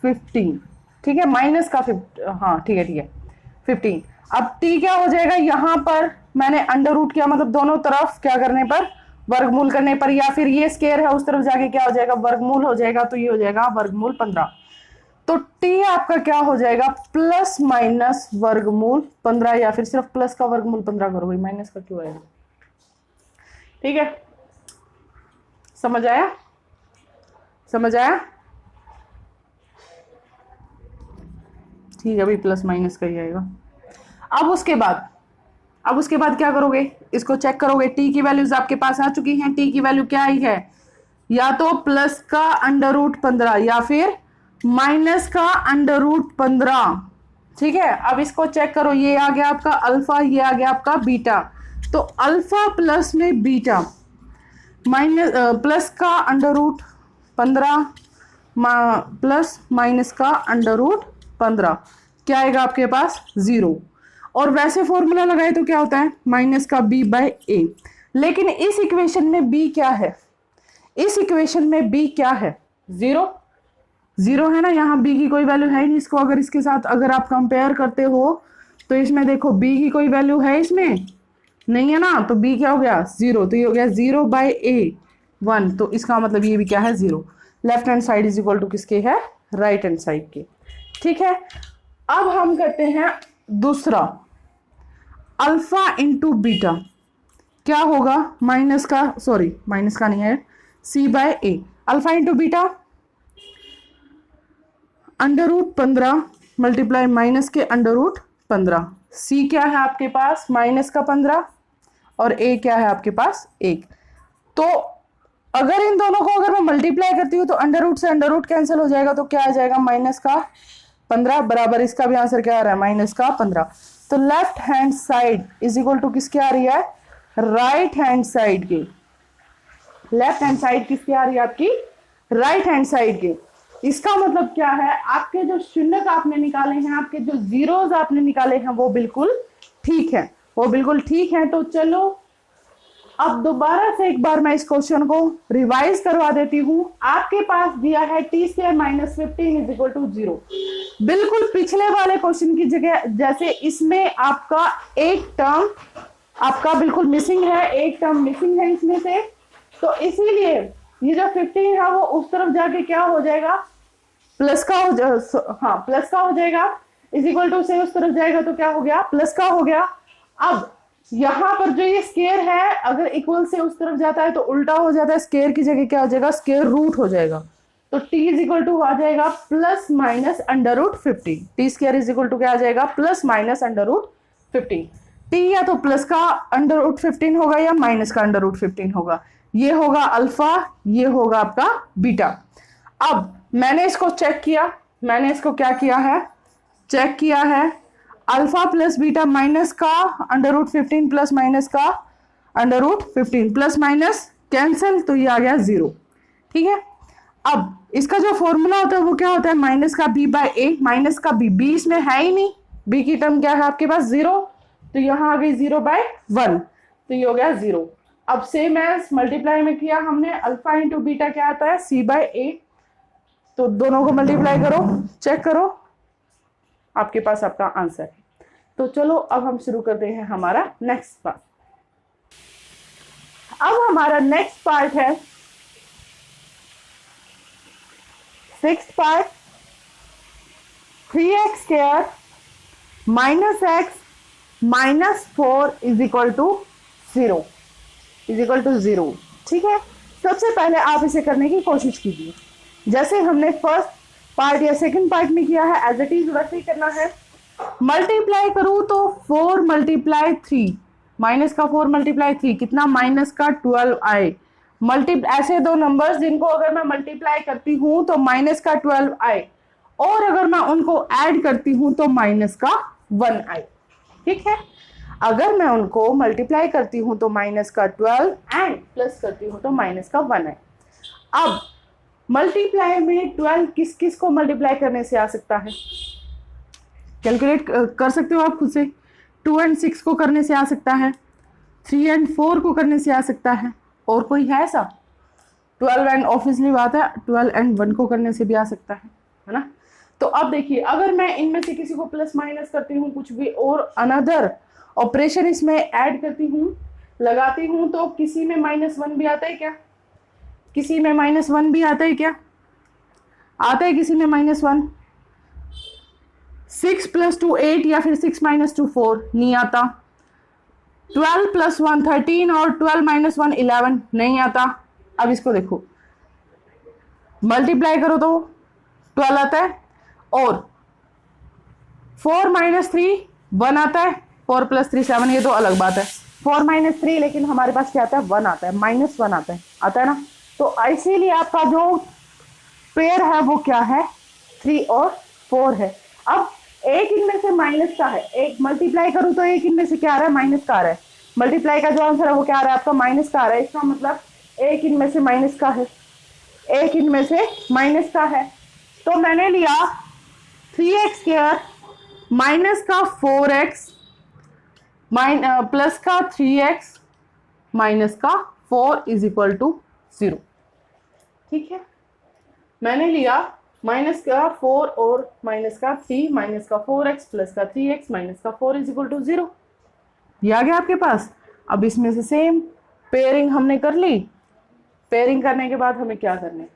15। ठीक है, माइनस का हाँ ठीक है 15। अब टी क्या हो जाएगा, यहां पर मैंने अंडर रूट किया, मतलब दोनों तरफ क्या करने पर, वर्गमूल करने पर, या फिर ये स्क्वायर है उस तरफ जाके क्या हो जाएगा वर्गमूल हो जाएगा, तो ये हो जाएगा वर्गमूल 15। तो टी आपका क्या हो जाएगा प्लस माइनस वर्गमूल 15, या फिर सिर्फ प्लस का वर्गमूल 15 करो भाई, माइनस का क्यों आएगा। ठीक है, समझ आया, समझ आया। ठीक है भाई, प्लस माइनस का ही आएगा। अब उसके बाद क्या करोगे, इसको चेक करोगे। टी की वैल्यूज आपके पास आ चुकी हैं। टी की वैल्यू क्या आई है, या तो प्लस का अंडर रूट 15 या फिर माइनस का अंडर रूट 15। ठीक है, अब इसको चेक करो, ये आ गया आपका अल्फा, ये आ गया आपका बीटा। तो अल्फा प्लस में बीटा माइनस प्लस का अंडर रूट 15 प्लस माइनस का अंडर रूट 15 क्या आएगा आपके पास 0। और वैसे फॉर्मूला लगाए तो क्या होता है माइनस का b बाय ए। लेकिन इस इक्वेशन में b क्या है, इस इक्वेशन में b क्या है 0 है ना, यहाँ b की कोई वैल्यू है ही नहीं। इसको अगर इसके साथ अगर आप कंपेयर करते हो तो इसमें देखो b की कोई वैल्यू है इसमें नहीं है ना, तो b क्या हो गया 0, तो ये हो गया 0 बाय ए 1। तो इसका मतलब ये भी क्या है 0। Left hand side is equal to किसके है, राइट हैंड साइड के। ठीक है, अब हम करते हैं दूसरा, अल्फा इंटू बीटा क्या होगा, माइनस का नहीं है, c by A. Alpha into beta under root 15 multiply minus के अंडर रूट 15। c क्या है आपके पास माइनस का 15 और a क्या है आपके पास 1। तो अगर इन दोनों को अगर मैं मल्टीप्लाई करती हूँ तो अंडर रूट से अंडर रूट कैंसिल हो जाएगा, तो क्या आ जाएगा माइनस का 15 बराबर, इसका भी आंसर क्या आ रहा है माइनस का 15। तो left hand side is equal to किसके आ रही है, राइट हैंड साइड के। लेफ्ट हैंड साइड किसकी आ रही है आपकी, राइट हैंड साइड के। इसका मतलब क्या है, आपके जो शून्य आपने निकाले हैं, आपके जो जीरोज आपने निकाले हैं वो बिल्कुल ठीक है, वो बिल्कुल ठीक है। तो चलो अब दोबारा से एक बार मैं इस क्वेश्चन को रिवाइज करवा देती हूँ। आपके पास दिया है t square minus 15 is equal to 0। बिल्कुल पिछले वाले क्वेश्चन की जगह जैसे इसमें आपका एक टर्म आपका बिल्कुल मिसिंग है, एक टर्म मिसिंग है इसमें से, तो इसीलिए ये जो 15 है वो उस तरफ जाके क्या हो जाएगा प्लस का प्लस का हो जाएगा, इज इक्वल टू से उस तरफ जाएगा तो क्या हो गया प्लस का हो गया। अब यहाँ पर जो ये स्केयर है अगर इक्वल से उस तरफ जाता है तो उल्टा हो जाता है, स्केयर की जगह क्या हो जाएगा स्केयर रूट हो जाएगा। तो t इज इक्वल टू आ जाएगा plus minus under root 15। T square is equal to क्या आ जाएगा plus minus under root 15। T या तो प्लस का अंडर रूट 15 होगा या माइनस का अंडर रूट 15 होगा। ये होगा अल्फा, ये होगा आपका बीटा। अब मैंने इसको चेक किया, मैंने इसको क्या किया है चेक किया है, अल्फा प्लस बीटा माइनस का अंडर रूट 15 प्लस माइनस का under root 15 plus minus cancel, तो ये आ गया 0। ठीक है, अब इसका जो फॉर्मूला होता है वो क्या होता है माइनस का b बाय ए, माइनस का b इसमें है ही नहीं, b की टर्म क्या है आपके पास 0, तो यहाँ आ गई 0 बाय 1, तो ये हो गया 0। अब सेम एज मल्टीप्लाई में किया हमने, अल्फा इंटू बीटा क्या आता है, c/a। तो दोनों को मल्टीप्लाई करो, चेक करो, आपके पास आपका आंसर है। तो चलो अब हम शुरू करते हैं हमारा नेक्स्ट पार्ट। अब हमारा नेक्स्ट पार्ट है sixth part, 3x² minus x minus 4 is equal to 0, ठीक है। सबसे पहले आप इसे करने की कोशिश कीजिए, जैसे हमने फर्स्ट पार्ट या सेकंड पार्ट में किया है, एज इट इज वैसे ही करना है। मल्टीप्लाई करूं तो 4 मल्टीप्लाई 3, माइनस का 4 मल्टीप्लाई 3 कितना, माइनस का 12 आए। ऐसे दो नंबर्स जिनको अगर मैं मल्टीप्लाई करती हूं तो माइनस का 12 आए, और अगर मैं उनको ऐड करती हूं तो माइनस का 1 आए, ठीक है। अगर मैं उनको मल्टीप्लाई करती हूं तो माइनस का 12 एंड प्लस करती हूं तो माइनस का 1 आए। अब मल्टीप्लाई में 12 किस किस को मल्टीप्लाई करने से आ सकता है, कैलकुलेट कर सकते हो आप खुद से। 2 एंड 6 को करने से आ सकता है, 3 एंड 4 को करने से आ सकता है, और कोई है ऐसा? 12 एंड ऑब्वियसली बात है 12 एंड 1 को करने से भी आ सकता है ना। तो अब देखिए, अगर मैं इनमें से किसी को प्लस माइनस करती हूँ, कुछ भी और अनदर ऑपरेशन इसमें ऐड करती हूँ, लगाती हूँ, तो किसी में -1 भी आता है क्या? किसी में -1 भी आता है क्या? आता है किसी में -1? 6 + 2 8 या फिर 6 - 2 4 नहीं आता। 12 + 1 13 और 12 - 1 11 नहीं आता। अब इसको देखो, मल्टीप्लाई करो तो 12 आता है, और 4 - 3 1 आता है, 4 + 3 7, ये तो अलग बात है। 4 - 3, लेकिन हमारे पास क्या आता है, 1 आता है, -1 आता है ना। तो इसीलिए आपका जो पेयर है वो क्या है, 3 और 4 है। अब एक इनमें से माइनस का है, एक मल्टीप्लाई करूं तो एक इनमें से क्या आ रहा है, माइनस का आ रहा है। मल्टीप्लाई का जो आंसर है वो क्या आ रहा है आपका, माइनस का आ रहा है। इसका मतलब एक इनमें से माइनस का है, एक इनमें से माइनस का है। तो मैंने लिया 3x² माइनस का 4x प्लस का 3x माइनस का 4 इज इक्वल टू 0, ठीक है। मैंने लिया माइनस का 4 और माइनस का 3 माइनस का 4x प्लस का 3x माइनस का 4 इज इक्वल टू 0, ये आ गया आपके पास। अब इसमें से सेम पेयरिंग हमने कर ली। पेयरिंग करने के बाद हमें क्या करना है,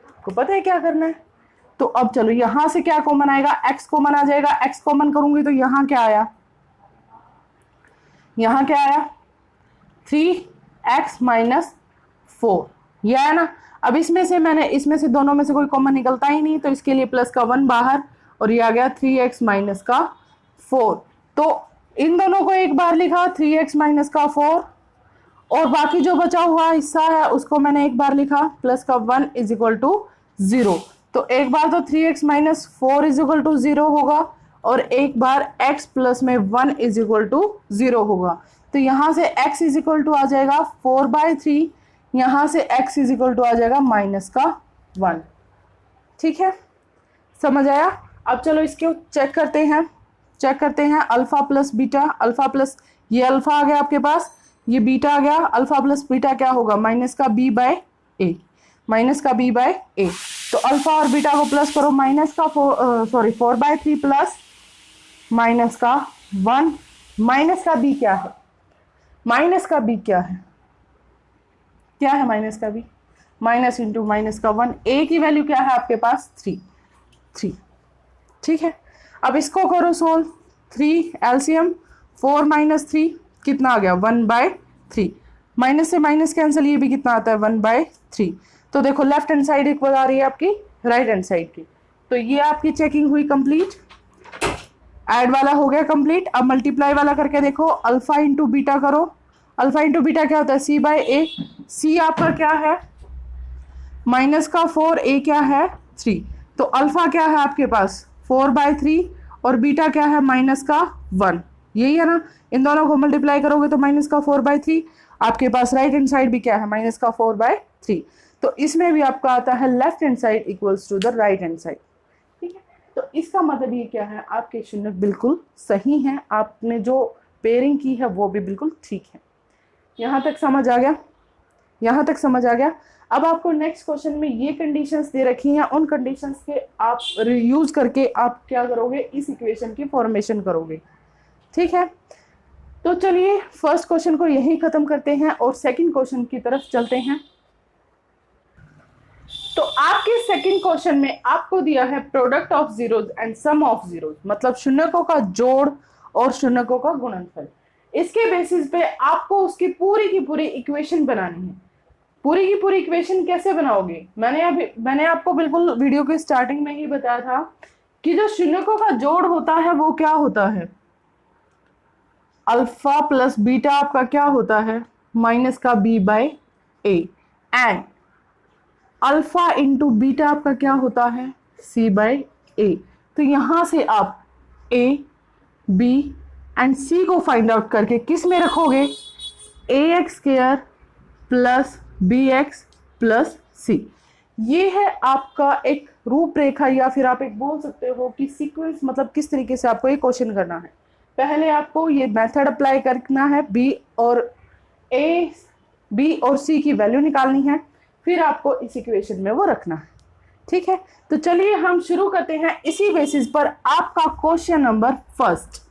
आपको पता है क्या करना है। तो अब चलो, यहां से क्या कॉमन आएगा, x कॉमन आ जाएगा। x कॉमन करूंगी तो यहां क्या आया, यहां क्या आया, 3x - 4, यह है ना। अब इसमें से दोनों में से कोई कॉमन निकलता ही नहीं, तो इसके लिए प्लस का 1 बाहर, और ये आ गया 3x - 4। तो इन दोनों को एक बार लिखा, 3x - 4, और बाकी जो बचा हुआ हिस्सा है उसको मैंने एक बार लिखा, प्लस का 1 इज इक्वल टू 0। तो एक बार तो 3x - 4 इज इक्वल टू 0 होगा, और एक बार x प्लस में 1 इज इक्वल टू 0 होगा। तो यहां से x इज इक्वल टू आ जाएगा 4/3, यहां से x इज इक्वल टू आ जाएगा -1, ठीक है, समझ आया। अब चलो इसको चेक करते हैं। Alpha plus beta, alpha plus ये अल्फा आ गया आपके पास, ये बीटा आ गया। अल्फा प्लस बीटा क्या होगा, माइनस का b/a, तो अल्फा और बीटा को प्लस करो, माइनस का 4/3 प्लस माइनस का 1, माइनस का b क्या है, माइनस का b क्या है, माइनस का b, माइनस इंटू माइनस का 1, a की वैल्यू क्या है आपके पास, 3, ठीक है। अब इसको करो सोल्व, 3 एलसीएम, 4 - 3 कितना आ गया, 1/3, माइनस से माइनस कैंसिल, ये भी कितना आता है, 1/3। तो देखो लेफ्ट हैंड साइड इक्वल आ रही है आपकी राइट हैंड साइड की। तो ये आपकी चेकिंग हुई कंप्लीट, ऐड वाला हो गया कंप्लीट। अब मल्टीप्लाई वाला करके देखो, अल्फा इंटू बीटा करो। अल्फा इंटू बीटा क्या होता है, c/a, c आपका क्या है, माइनस का 4, a क्या है 3। तो अल्फा क्या है आपके पास 4/3, और बीटा क्या है माइनस का 1, यही है ना। इन दोनों को मल्टीप्लाई करोगे तो माइनस का 4/3, आपके पास राइट हैंड साइड भी क्या है, माइनस का 4/3। तो इसमें भी आपका आता है left hand side equals to the right hand side, ठीक है। तो इसका मतलब ये क्या है, आपके शून्य बिल्कुल सही हैं, आपने जो पेयरिंग की है वो भी बिल्कुल ठीक है। यहाँ तक समझ आ गया, यहाँ तक समझ आ गया। अब आपको नेक्स्ट क्वेश्चन में ये कंडीशंस दे रखी हैं, उन कंडीशंस के आप यूज करके आप क्या करोगे, इस इक्वेशन की फॉर्मेशन करोगे। ठीक है, तो चलिए फर्स्ट क्वेश्चन को यहीं खत्म करते हैं और सेकंड क्वेश्चन की तरफ चलते हैं। तो आपके सेकंड क्वेश्चन में आपको दिया है product of zeros and sum of zeros, मतलब शून्यकों का जोड़ और शून्यकों का गुणनफल। इसके बेसिस पे आपको उसकी पूरी की पूरी इक्वेशन बनानी है। पूरी की पूरी इक्वेशन कैसे बनाओगे, मैंने आपको बिल्कुल वीडियो के स्टार्टिंग में ही बताया था कि जो शून्यकों का जोड़ होता है वो क्या होता है, अल्फा प्लस बीटा आपका क्या होता है, माइनस का B by a, and alpha into beta आपका क्या होता है, सी बाय ए। तो यहां से आप ए, बी एंड सी को फाइंड आउट करके किस में रखोगे, A X square plus B X plus C. ये है आपका एक रूपरेखा, या फिर आप एक बोल सकते हो कि सीक्वेंस, मतलब किस तरीके से आपको ये क्वेश्चन करना है। पहले आपको ये मेथड अप्लाई करना है, बी और सी की वैल्यू निकालनी है, फिर आपको इस इक्वेशन में वो रखना है। ठीक है, तो चलिए हम शुरू करते हैं इसी बेसिस पर आपका question number first.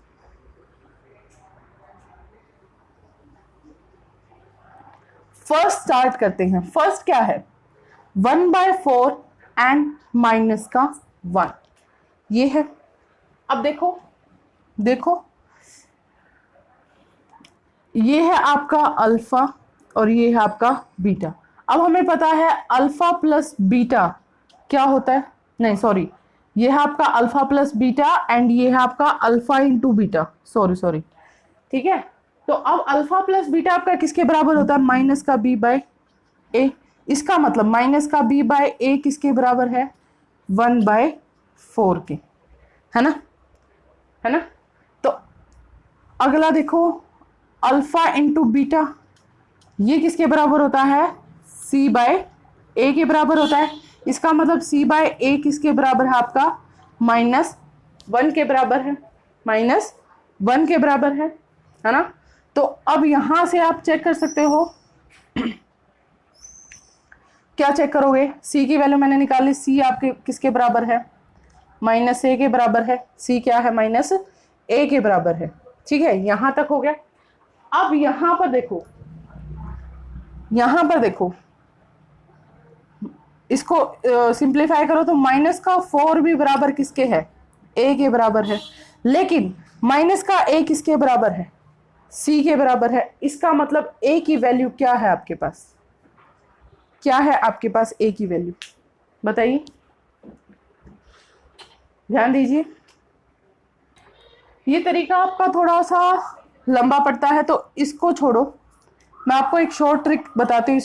First start करते हैं। फर्स्ट क्या है, 1/4 एंड माइनस का 1, ये है। अब देखो ये है आपका अल्फा और ये है आपका बीटा। अब हमें पता है अल्फा प्लस बीटा क्या होता है, नहीं सॉरी, ये है आपका अल्फा प्लस बीटा एंड ये है आपका अल्फा इंटू बीटा, सॉरी। ठीक है, तो अब अल्फा प्लस बीटा आपका किसके बराबर होता है, माइनस का बी बाय ए। इसका मतलब माइनस का बी बाय ए किसके बराबर है, 1/4 के, है ना। तो अगला देखो, अल्फा इंटू बीटा ये किसके बराबर होता है, सी बाय ए के बराबर होता है। इसका मतलब सी बाय ए किसके बराबर है आपका, -1 के बराबर है, -1 के बराबर है ना। तो अब यहां से आप चेक कर सकते हो क्या चेक करोगे, सी की वैल्यू मैंने निकाली, सी आपके किसके बराबर है, -a के बराबर है। सी क्या है, -a के बराबर है। ठीक है, यहां तक हो गया। अब यहां पर देखो इसको सिंप्लीफाई करो तो माइनस का 4 भी बराबर किसके है, a के बराबर है। लेकिन माइनस का a किसके बराबर है, c के बराबर है। इसका मतलब a की वैल्यू क्या है आपके पास, क्या है आपके पास a की वैल्यू, बताइए, ध्यान दीजिए। ये तरीका आपका थोड़ा सा लंबा पड़ता है, तो इसको छोड़ो, मैं आपको एक शॉर्ट ट्रिक बताती हूँ।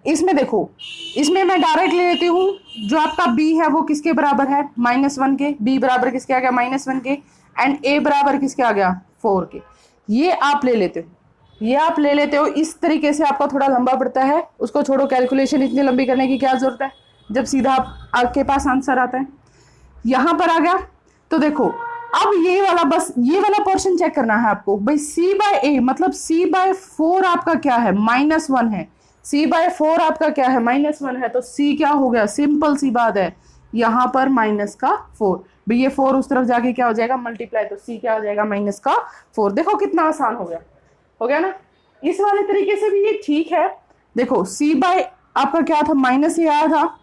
इसमें देखो, इसमें मैं डायरेक्ट ले लेती हूँ, जो आपका b है वो किसके बराबर है, -1 के, b बराबर किसके आ गया, -1 के, एंड a बराबर किसके आ गया, 4 के। ये आप ले लेते हो। इस तरीके से आपका थोड़ा लंबा पड़ता है, उसको छोड़ो, कैलकुलेशन इतनी लंबी करने की क्या जरूरत है जब सीधा आपके पास आंसर आता है। यहां पर आ गया, तो देखो अब ये वाला पोर्शन चेक करना है आपको भाई। c/a मतलब c/4 आपका क्या है, -1 है। c/4 आपका क्या है, -1 है, तो c क्या हो गया, सिंपल सी बात है, यहाँ पर -4 भाई, ये 4 उस तरफ जाके क्या हो जाएगा, मल्टीप्लाई, तो c क्या हो जाएगा, -4। देखो कितना आसान हो गया ना। इस वाले तरीके से भी ये ठीक है। देखो आपका क्या था, माइनस आया था,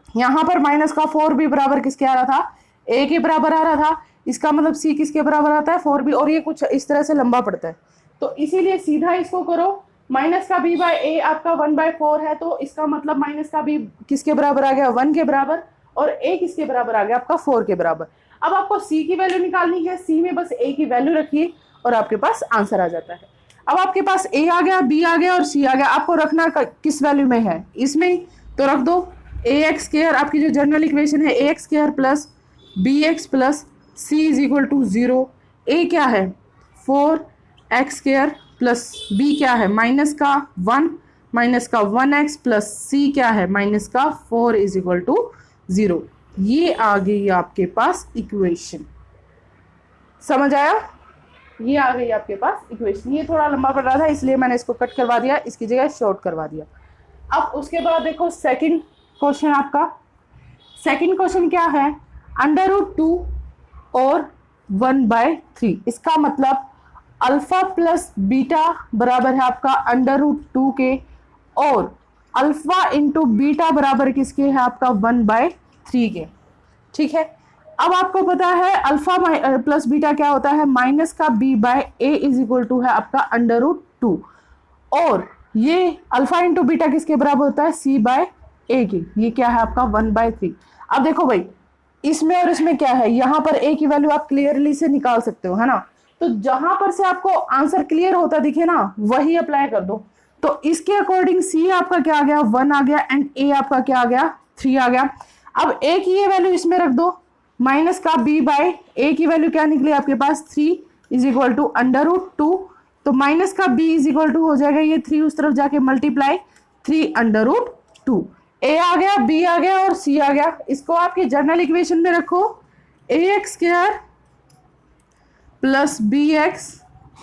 यहाँ पर -4 भी बराबर किसके आ रहा था, a के बराबर आ रहा था। इसका मतलब c किसके बराबर आता है, 4 भी, और ये कुछ इस तरह से लंबा पड़ता है, तो इसीलिए सीधा इसको करो। माइनस का b बाय a आपका 1/4 है, तो इसका मतलब माइनस का b किसके बराबर आ गया, 1 के बराबर, और a किसके बराबर आ गया आपका, 4 के बराबर। अब आपको c की वैल्यू निकालनी है, c में बस a की वैल्यू रखिए और आपके पास आंसर आ जाता है। अब आपके पास a आ गया, b आ गया और c आ गया। आपको रखना किस वैल्यू में है, इसमें, तो रख दो ax², आपकी जो जनरल इक्वेशन है ax² plus bx plus c is equal to 0। a क्या है, 4x² प्लस b क्या है, -1 -1x प्लस c क्या है, -4 इज इक्वल टू 0। ये आ गई आपके पास इक्वेशन, समझ आया। ये आ गई आपके पास इक्वेशन। ये थोड़ा लंबा पड़ रहा था इसलिए मैंने इसको कट करवा दिया, इसकी जगह शॉर्ट करवा दिया। अब उसके बाद देखो सेकंड क्वेश्चन आपका। सेकंड क्वेश्चन क्या है, √2 और 1/3। इसका मतलब अल्फा प्लस बीटा बराबर है आपका √2 के, और अल्फा इंटू बीटा बराबर किसके है आपका 1/3 के। ठीक है, अब आपको पता है अल्फा प्लस बीटा क्या होता है, माइनस का b/a इज इक्वल टू है आपका √2, और ये अल्फा इंटू बीटा किसके बराबर होता है c/a के। ये क्या है आपका 1/3। अब देखो भाई इसमें और इसमें क्या है, यहाँ पर a की वैल्यू आप क्लियरली से निकाल सकते हो, है ना। तो जहां पर से आपको आंसर क्लियर होता दिखे ना वही अप्लाई कर दो। तो इसके अकॉर्डिंग c आपका क्या आ गया 1 आ गया, एंड a आपका क्या आ गया 3 आ गया। अब a की ये वैल्यू इसमें रख दो, माइनस का b/a की वैल्यू क्या निकली आपके पास 3 इज इक्वल टू √2। तो माइनस का b इज इक्वल टू हो जाएगा ये 3 उस तरफ जाके मल्टीप्लाई 3 √2। a आ गया, b आ गया और c आ गया। इसको आपकी जनरल इक्वेशन में रखो, ax² plus bx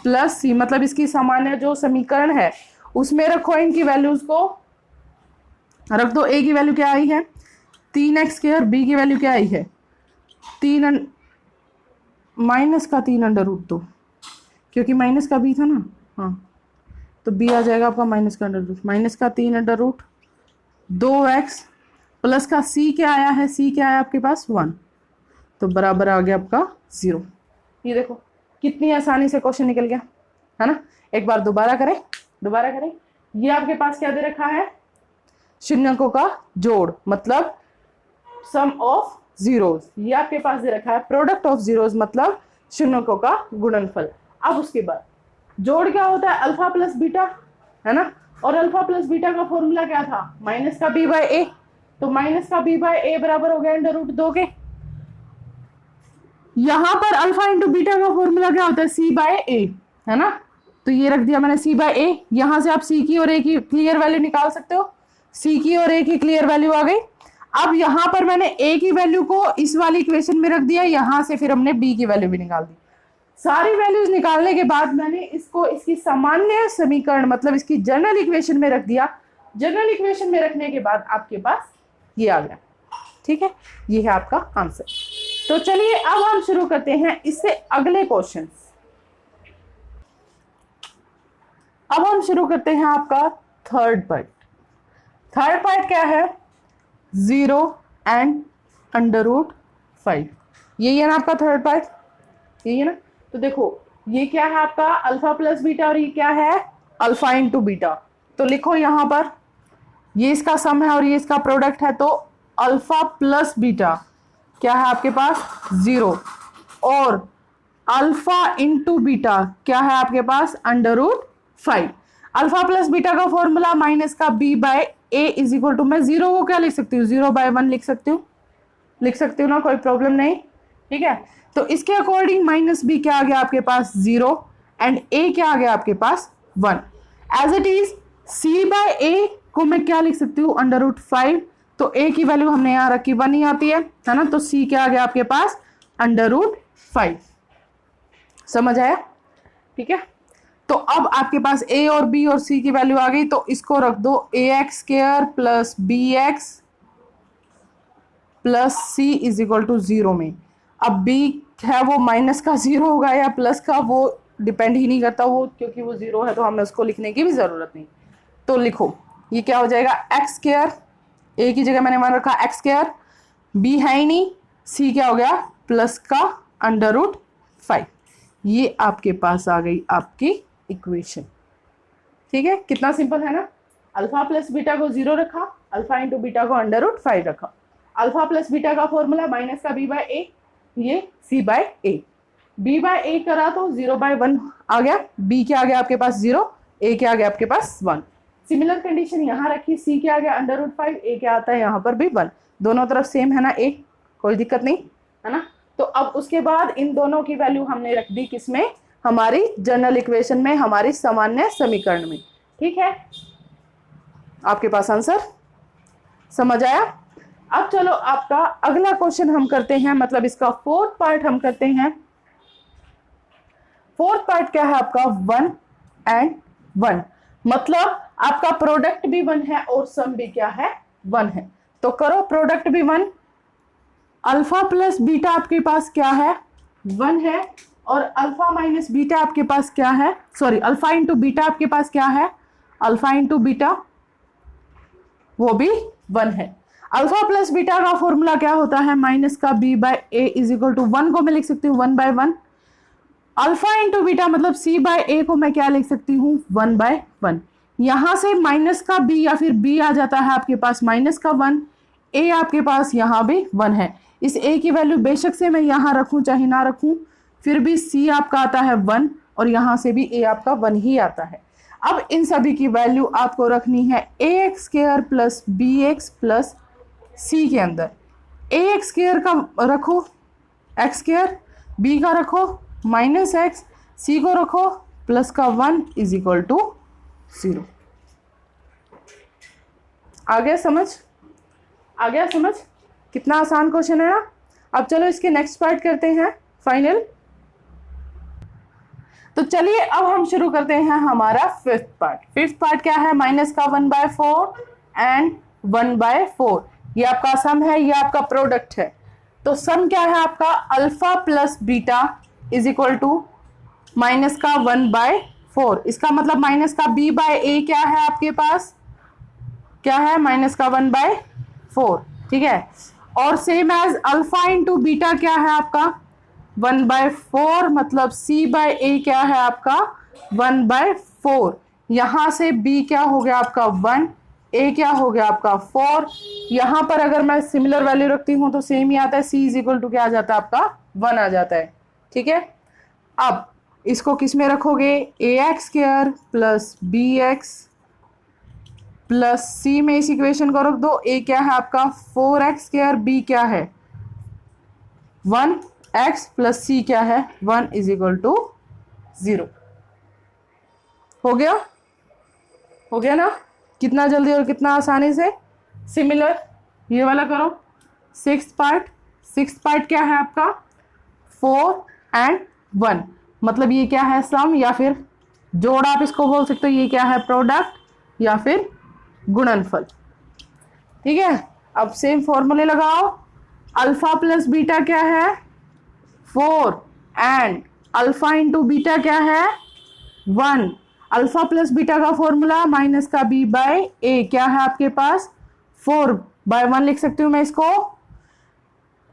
plus c, मतलब इसकी सामान्य जो समीकरण है उसमें रखो इनकी वैल्यूज को, रख दो। a की वैल्यू क्या आई है 3x², b की वैल्यू क्या आई है 3 माइनस का 3 √2, क्योंकि माइनस का b था ना, हाँ तो b आ जाएगा आपका माइनस का √2 2x प्लस का c क्या आया है, c क्या आया आपके पास 1, तो बराबर आ गया आपका 0। ये देखो कितनी आसानी से क्वेश्चन निकल गया, है ना। एक बार दोबारा करें। ये आपके पास क्या दे रखा है, शून्यकों का जोड़, मतलब सम ऑफ जीरोस। ये आपके पास दे रखा है प्रोडक्ट ऑफ जीरोस, मतलब शून्यकों का गुणनफल। अब उसके बाद जोड़ क्या होता है, अल्फा प्लस बीटा, है ना। और अल्फा प्लस बीटा का फॉर्मूला क्या था, माइनस का b/a। तो माइनस का b/a बराबर हो गया √2 के। यहां पर अल्फा इंटू बीटा का फॉर्मूला क्या होता है c/a, है ना। तो ये रख दिया मैंने c/a। यहां से आप c की और a की क्लियर वैल्यू निकाल सकते हो, c की और a की क्लियर वैल्यू आ गई। अब यहां पर मैंने a की वैल्यू को इस वाली इक्वेशन में रख दिया, यहां से फिर हमने b की वैल्यू भी निकाल दी। सारी वैल्यूज निकालने के बाद मैंने इसको इसकी सामान्य समीकरण, मतलब इसकी जनरल इक्वेशन में रख दिया। जनरल इक्वेशन में रखने के बाद आपके पास ये आ गया। ठीक है, ये है आपका आंसर। तो चलिए अब हम शुरू करते हैं इससे अगले क्वेश्चन। अब हम शुरू करते हैं आपका थर्ड पार्ट। थर्ड पार्ट क्या है, 0 एंड √5। यही है ना आपका थर्ड पार्ट, यही है ना। तो देखो ये क्या है आपका अल्फा प्लस बीटा, और ये क्या है अल्फा इंटू बीटा। तो लिखो यहां पर ये इसका सम है और ये इसका प्रोडक्ट है, तो अल्फा प्लस बीटा क्या है आपके पास 0, और अल्फा इंटू बीटा क्या है आपके पास √5। अल्फा प्लस बीटा का फॉर्मूला माइनस का b/a इज इक्वल टू, मैं 0 को क्या लिख सकती हूँ 0/1 लिख सकती हूँ ना, कोई प्रॉब्लम नहीं। ठीक है, तो इसके अकॉर्डिंग माइनस b क्या आ गया आपके पास 0, एंड a क्या आ गया आपके पास 1। एज इट इज c/a को मैं क्या लिख सकती हूँ √5। तो a की वैल्यू हमने यहाँ रखी 1 ही आती है ना। तो c क्या आ गया आपके पास √5। समझ आया, ठीक है। तो अब आपके पास a और b और c की वैल्यू आ गई, तो इसको रख दो ax² plus bx plus c is equal to 0 में। अब b है वो माइनस का 0 होगा या प्लस का, वो डिपेंड ही नहीं करता वो, क्योंकि वो 0 है तो हमें उसको लिखने की भी जरूरत नहीं। तो लिखो ये क्या हो जाएगा x², a की जगह मैंने मान रखा x², b है ही नहीं, c क्या हो गया प्लस का √5। ये आपके पास आ गई आपकी इक्वेशन। ठीक है, कितना सिंपल है ना। अल्फा प्लस बीटा को 0 रखा, अल्फा इंटू बीटा को √5 रखा। अल्फा प्लस बीटा का फॉर्मूला माइनस का b/a, ये c/a। b/a करा तो 0/1 आ गया, b क्या आ गया आपके पास 0, a क्या आ गया आपके पास 1। सिमिलर कंडीशन यहाँ रखी, c क्या आ गया √5, a क्या आता है यहाँ पर भी 1। दोनों तरफ सेम है ना a, कोई दिक्कत नहीं है ना। तो अब उसके बाद इन दोनों की वैल्यू हमने रख दी किसमें, हमारी जनरल इक्वेशन में, हमारी सामान्य समीकरण में। ठीक है, आपके पास आंसर समझ आया। अब चलो आपका अगला क्वेश्चन हम करते हैं, मतलब इसका फोर्थ पार्ट हम करते हैं। फोर्थ पार्ट क्या है आपका 1 एंड 1, मतलब आपका प्रोडक्ट भी 1 है और सम भी क्या है 1 है। तो करो प्रोडक्ट भी 1, अल्फा प्लस बीटा आपके पास क्या है 1 है, और अल्फा माइनस बीटा आपके पास क्या है, सॉरी अल्फा इंटू बीटा आपके पास क्या है, अल्फा इंटू बीटा वो भी 1 है। अल्फा प्लस बीटा का फॉर्मूला क्या होता है, माइनस का B by a is equal to 1 को मैं लिख सकती हूँ 1/1, अल्फा इंटू बीटा मतलब सी बाय ए को मैं क्या लिख सकती हूँ 1/1। यहां से माइनस का बी या फिर बी आ जाता है आपके पास माइनस का 1, ए आपके पास यहाँ भी 1 है। इस ए की वैल्यू बेशक से मैं यहाँ रखूं चाहे ना रखूं, फिर भी सी आपका आता है 1 और यहां से भी ए आपका 1 ही आता है। अब इन सभी की वैल्यू आपको रखनी है A X square plus B X plus C के अंदर। ए एक्स स्क्वायर का रखो एक्स स्क्वायर, बी का रखो माइनस एक्स, सी को रखो प्लस का 1 इज इक्वल टू 0। आ गया समझ, आ गया समझ, कितना आसान क्वेश्चन है ना। अब चलो इसके नेक्स्ट पार्ट करते हैं फाइनल। तो चलिए अब हम शुरू करते हैं हमारा फिफ्थ पार्ट। फिफ्थ पार्ट क्या है, माइनस का 1/4 एंड 1/4। ये आपका सम है, ये आपका प्रोडक्ट है। तो सम क्या है आपका, alpha plus beta is equal to minus का 1/4। इसका मतलब माइनस का बी बाय ए क्या है आपके पास, क्या है माइनस का 1/4, ठीक है। और same as alpha into beta क्या है आपका 1/4, मतलब सी बाय ए क्या है आपका 1/4। यहां से b क्या हो गया आपका 1, a क्या हो गया आपका 4। यहां पर अगर मैं सिमिलर वैल्यू रखती हूं तो सेम ही आता है, c इज इक्वल टू क्या आ जाता है आपका 1 आ जाता है, ठीक है। अब इसको किस में रखोगे, A X square plus B X plus C में इस इक्वेशन को रख दो। a क्या है आपका 4x स्क्वायर, b क्या है 1x प्लस सी क्या है 1 इज इक्वल टू 0। हो गया, हो गया ना, कितना जल्दी और कितना आसानी से। सिमिलर ये वाला करो सिक्स्थ पार्ट क्या है आपका 4 एंड 1, मतलब ये क्या है सम या फिर जोड़ आप इसको बोल सकते हो। ये क्या है प्रोडक्ट या फिर गुणनफल, ठीक है। अब सेम फॉर्मूले लगाओ, अल्फा प्लस बीटा क्या है 4 एंड अल्फा इंटू बीटा क्या है 1। अल्फा प्लस बीटा का फॉर्मूला माइनस का बी बाय ए क्या है आपके पास 4/1 लिख सकती हूँ मैं इसको।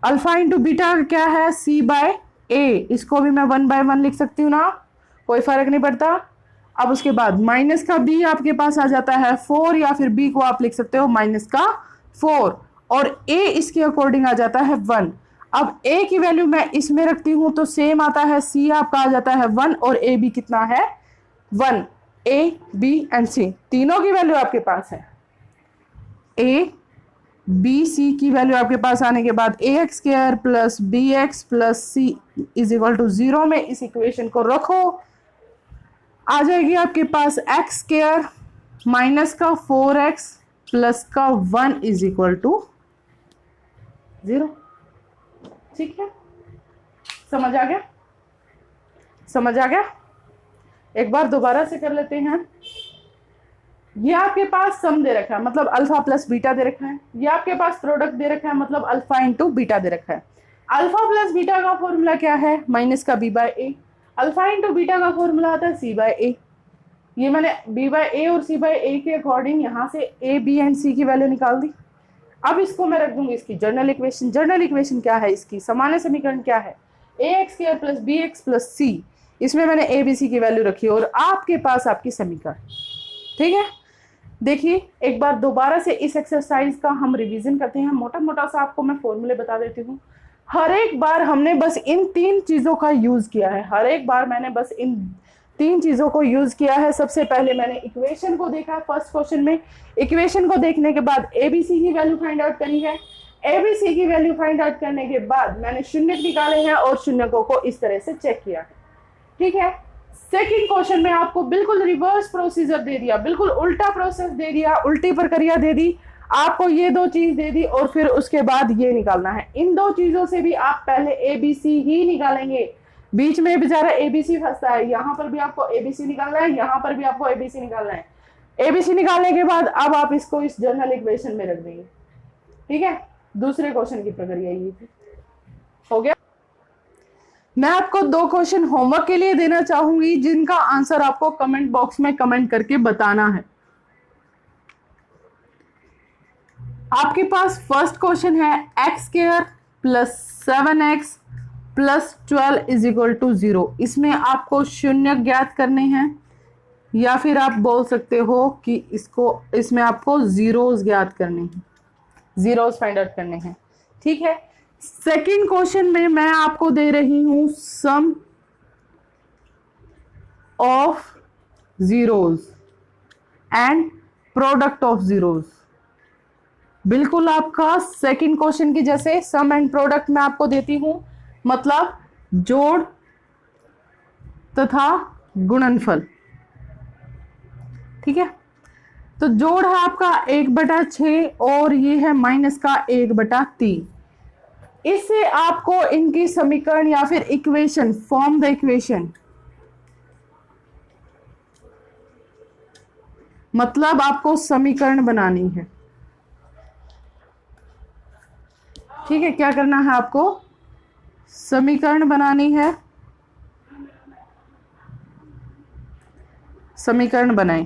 अल्फा इंटू बीटा क्या है सी बाय ए, इसको भी मैं 1/1 लिख सकती हूँ ना, कोई फर्क नहीं पड़ता। अब उसके बाद माइनस का बी आपके पास आ जाता है 4, या फिर बी को आप लिख सकते हो माइनस का 4, और ए इसके अकॉर्डिंग आ जाता है 1। अब ए की वैल्यू मैं इसमें रखती हूं तो सेम आता है, सी आपका आ जाता है 1 और ए भी कितना है 1। ए बी एंड सी तीनों की वैल्यू आपके पास है। ए बी सी की वैल्यू आपके पास आने के बाद A X square plus B X plus C is equal to 0 में इस इक्वेशन को रखो, आ जाएगी आपके पास एक्स स्क्वायर माइनस का 4x प्लस का 1 इज इक्वल टू 0, ठीक है। समझ आ गया, समझ आ गया। एक बार दोबारा से कर लेते हैं। ये आपके पास सम दे रखा है, मतलब अल्फा प्लस बीटा दे रखा है। ये आपके पास प्रोडक्ट दे रखा है, मतलब अल्फा इंटू बीटा दे रखा है। अल्फा प्लस बीटा का फॉर्मूला क्या है, माइनस का B by A. Alpha into beta का फॉर्मूला आता है सी बाय ए। ये मैंने बी बाय ए और सी बाय ए के अकॉर्डिंग यहाँ से ए बी एंड सी की वैल्यू निकाल दी। अब इसको मैं रख दूंगी इसकी जर्नल इक्वेशन। जर्नल इक्वेशन क्या है इसकी, सामान्य समीकरण क्या है, A X square plus B X plus C. इसमें मैंने ए बी सी की वैल्यू रखी और आपके पास आपकी समीकरण, ठीक है। देखिए एक बार दोबारा से इस एक्सरसाइज का हम रिवीजन करते हैं। मोटा मोटा सा आपको मैं फॉर्मूले बता देती हूँ। हर एक बार हमने बस इन 3 चीजों का यूज किया है, हर एक बार मैंने बस इन 3 चीजों को यूज किया है। सबसे पहले मैंने इक्वेशन को देखा फर्स्ट क्वेश्चन में। इक्वेशन को देखने के बाद एबीसी की वैल्यू फाइंड आउट करी है। एबीसी की वैल्यू फाइंड आउट करने के बाद मैंने शून्य निकाले हैं और शून्यकों को इस तरह से चेक किया है, ठीक है। सेकंड क्वेश्चन में आपको बिल्कुल रिवर्स प्रोसीजर दे दिया, बिल्कुल उल्टा प्रोसेस दे दिया, उल्टी प्रक्रिया दे दी। आपको ये 2 चीज दे दी और फिर उसके बाद ये निकालना है। इन 2 चीजों से भी आप पहले एबीसी ही निकालेंगे, बीच में बेचारा एबीसी फंसता है, यहाँ पर भी आपको एबीसी निकालना है, यहाँ पर भी आपको एबीसी निकालना है। एबीसी निकालने के बाद अब आप इसको इस जनरल इक्वेशन में रख देंगे। ठीक है, दूसरे क्वेश्चन की प्रक्रिया ये थी। हो गया। मैं आपको 2 क्वेश्चन होमवर्क के लिए देना चाहूंगी जिनका आंसर आपको कमेंट बॉक्स में कमेंट करके बताना है। आपके पास फर्स्ट क्वेश्चन है x² + 7x + 12 = 0। इसमें आपको शून्य ज्ञात करने हैं, या फिर आप बोल सकते हो कि इसमें आपको जीरोस ज्ञात करने हैं, जीरोस फाइंड आउट करने हैं। ठीक है, सेकंड क्वेश्चन में मैं आपको दे रही हूं sum of zeros and product of zeros. बिल्कुल आपका सेकंड क्वेश्चन की जैसे सम एंड प्रोडक्ट मैं आपको देती हूं, मतलब जोड़ तथा गुणनफल। ठीक है, तो जोड़ है आपका 1/6 और ये है माइनस का 1/3। इससे आपको इनकी समीकरण या फिर इक्वेशन, फॉर्म द इक्वेशन, मतलब आपको समीकरण बनानी है। ठीक है, क्या करना है आपको? समीकरण बनानी है। समीकरण बनाएं।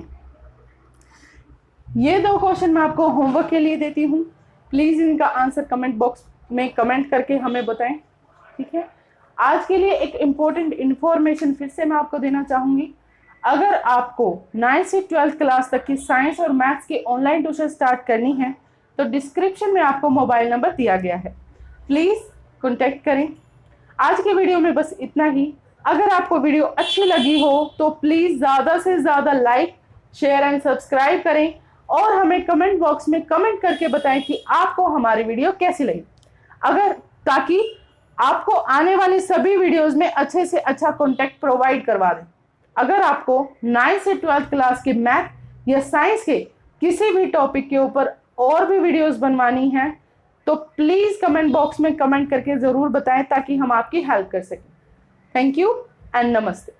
ये 2 क्वेश्चन मैं आपको होमवर्क के लिए देती हूँ। प्लीज इनका आंसर कमेंट बॉक्स में कमेंट करके हमें बताएं। ठीक है, आज के लिए एक इम्पोर्टेंट इंफॉर्मेशन फिर से मैं आपको देना चाहूंगी। अगर आपको 9th से 12th क्लास तक की साइंस और मैथ्स की ऑनलाइन ट्यूशन स्टार्ट करनी है तो डिस्क्रिप्शन में आपको मोबाइल नंबर दिया गया है, प्लीज कॉन्टेक्ट करें। आज के वीडियो में बस इतना ही। अगर आपको वीडियो अच्छी लगी हो तो प्लीज ज्यादा से ज्यादा लाइक, शेयर एंड सब्सक्राइब करें और हमें कमेंट बॉक्स में कमेंट करके बताएं कि आपको हमारी वीडियो कैसी लगी, ताकि आपको आने वाली सभी वीडियोस में अच्छे से अच्छा कंटेंट प्रोवाइड करवा दें। अगर आपको 9th से 12th क्लास के मैथ या साइंस के किसी भी टॉपिक के ऊपर और भी वीडियोस बनवानी है तो प्लीज कमेंट बॉक्स में कमेंट करके जरूर बताएं ताकि हम आपकी हेल्प कर सकें। थैंक यू एंड नमस्ते।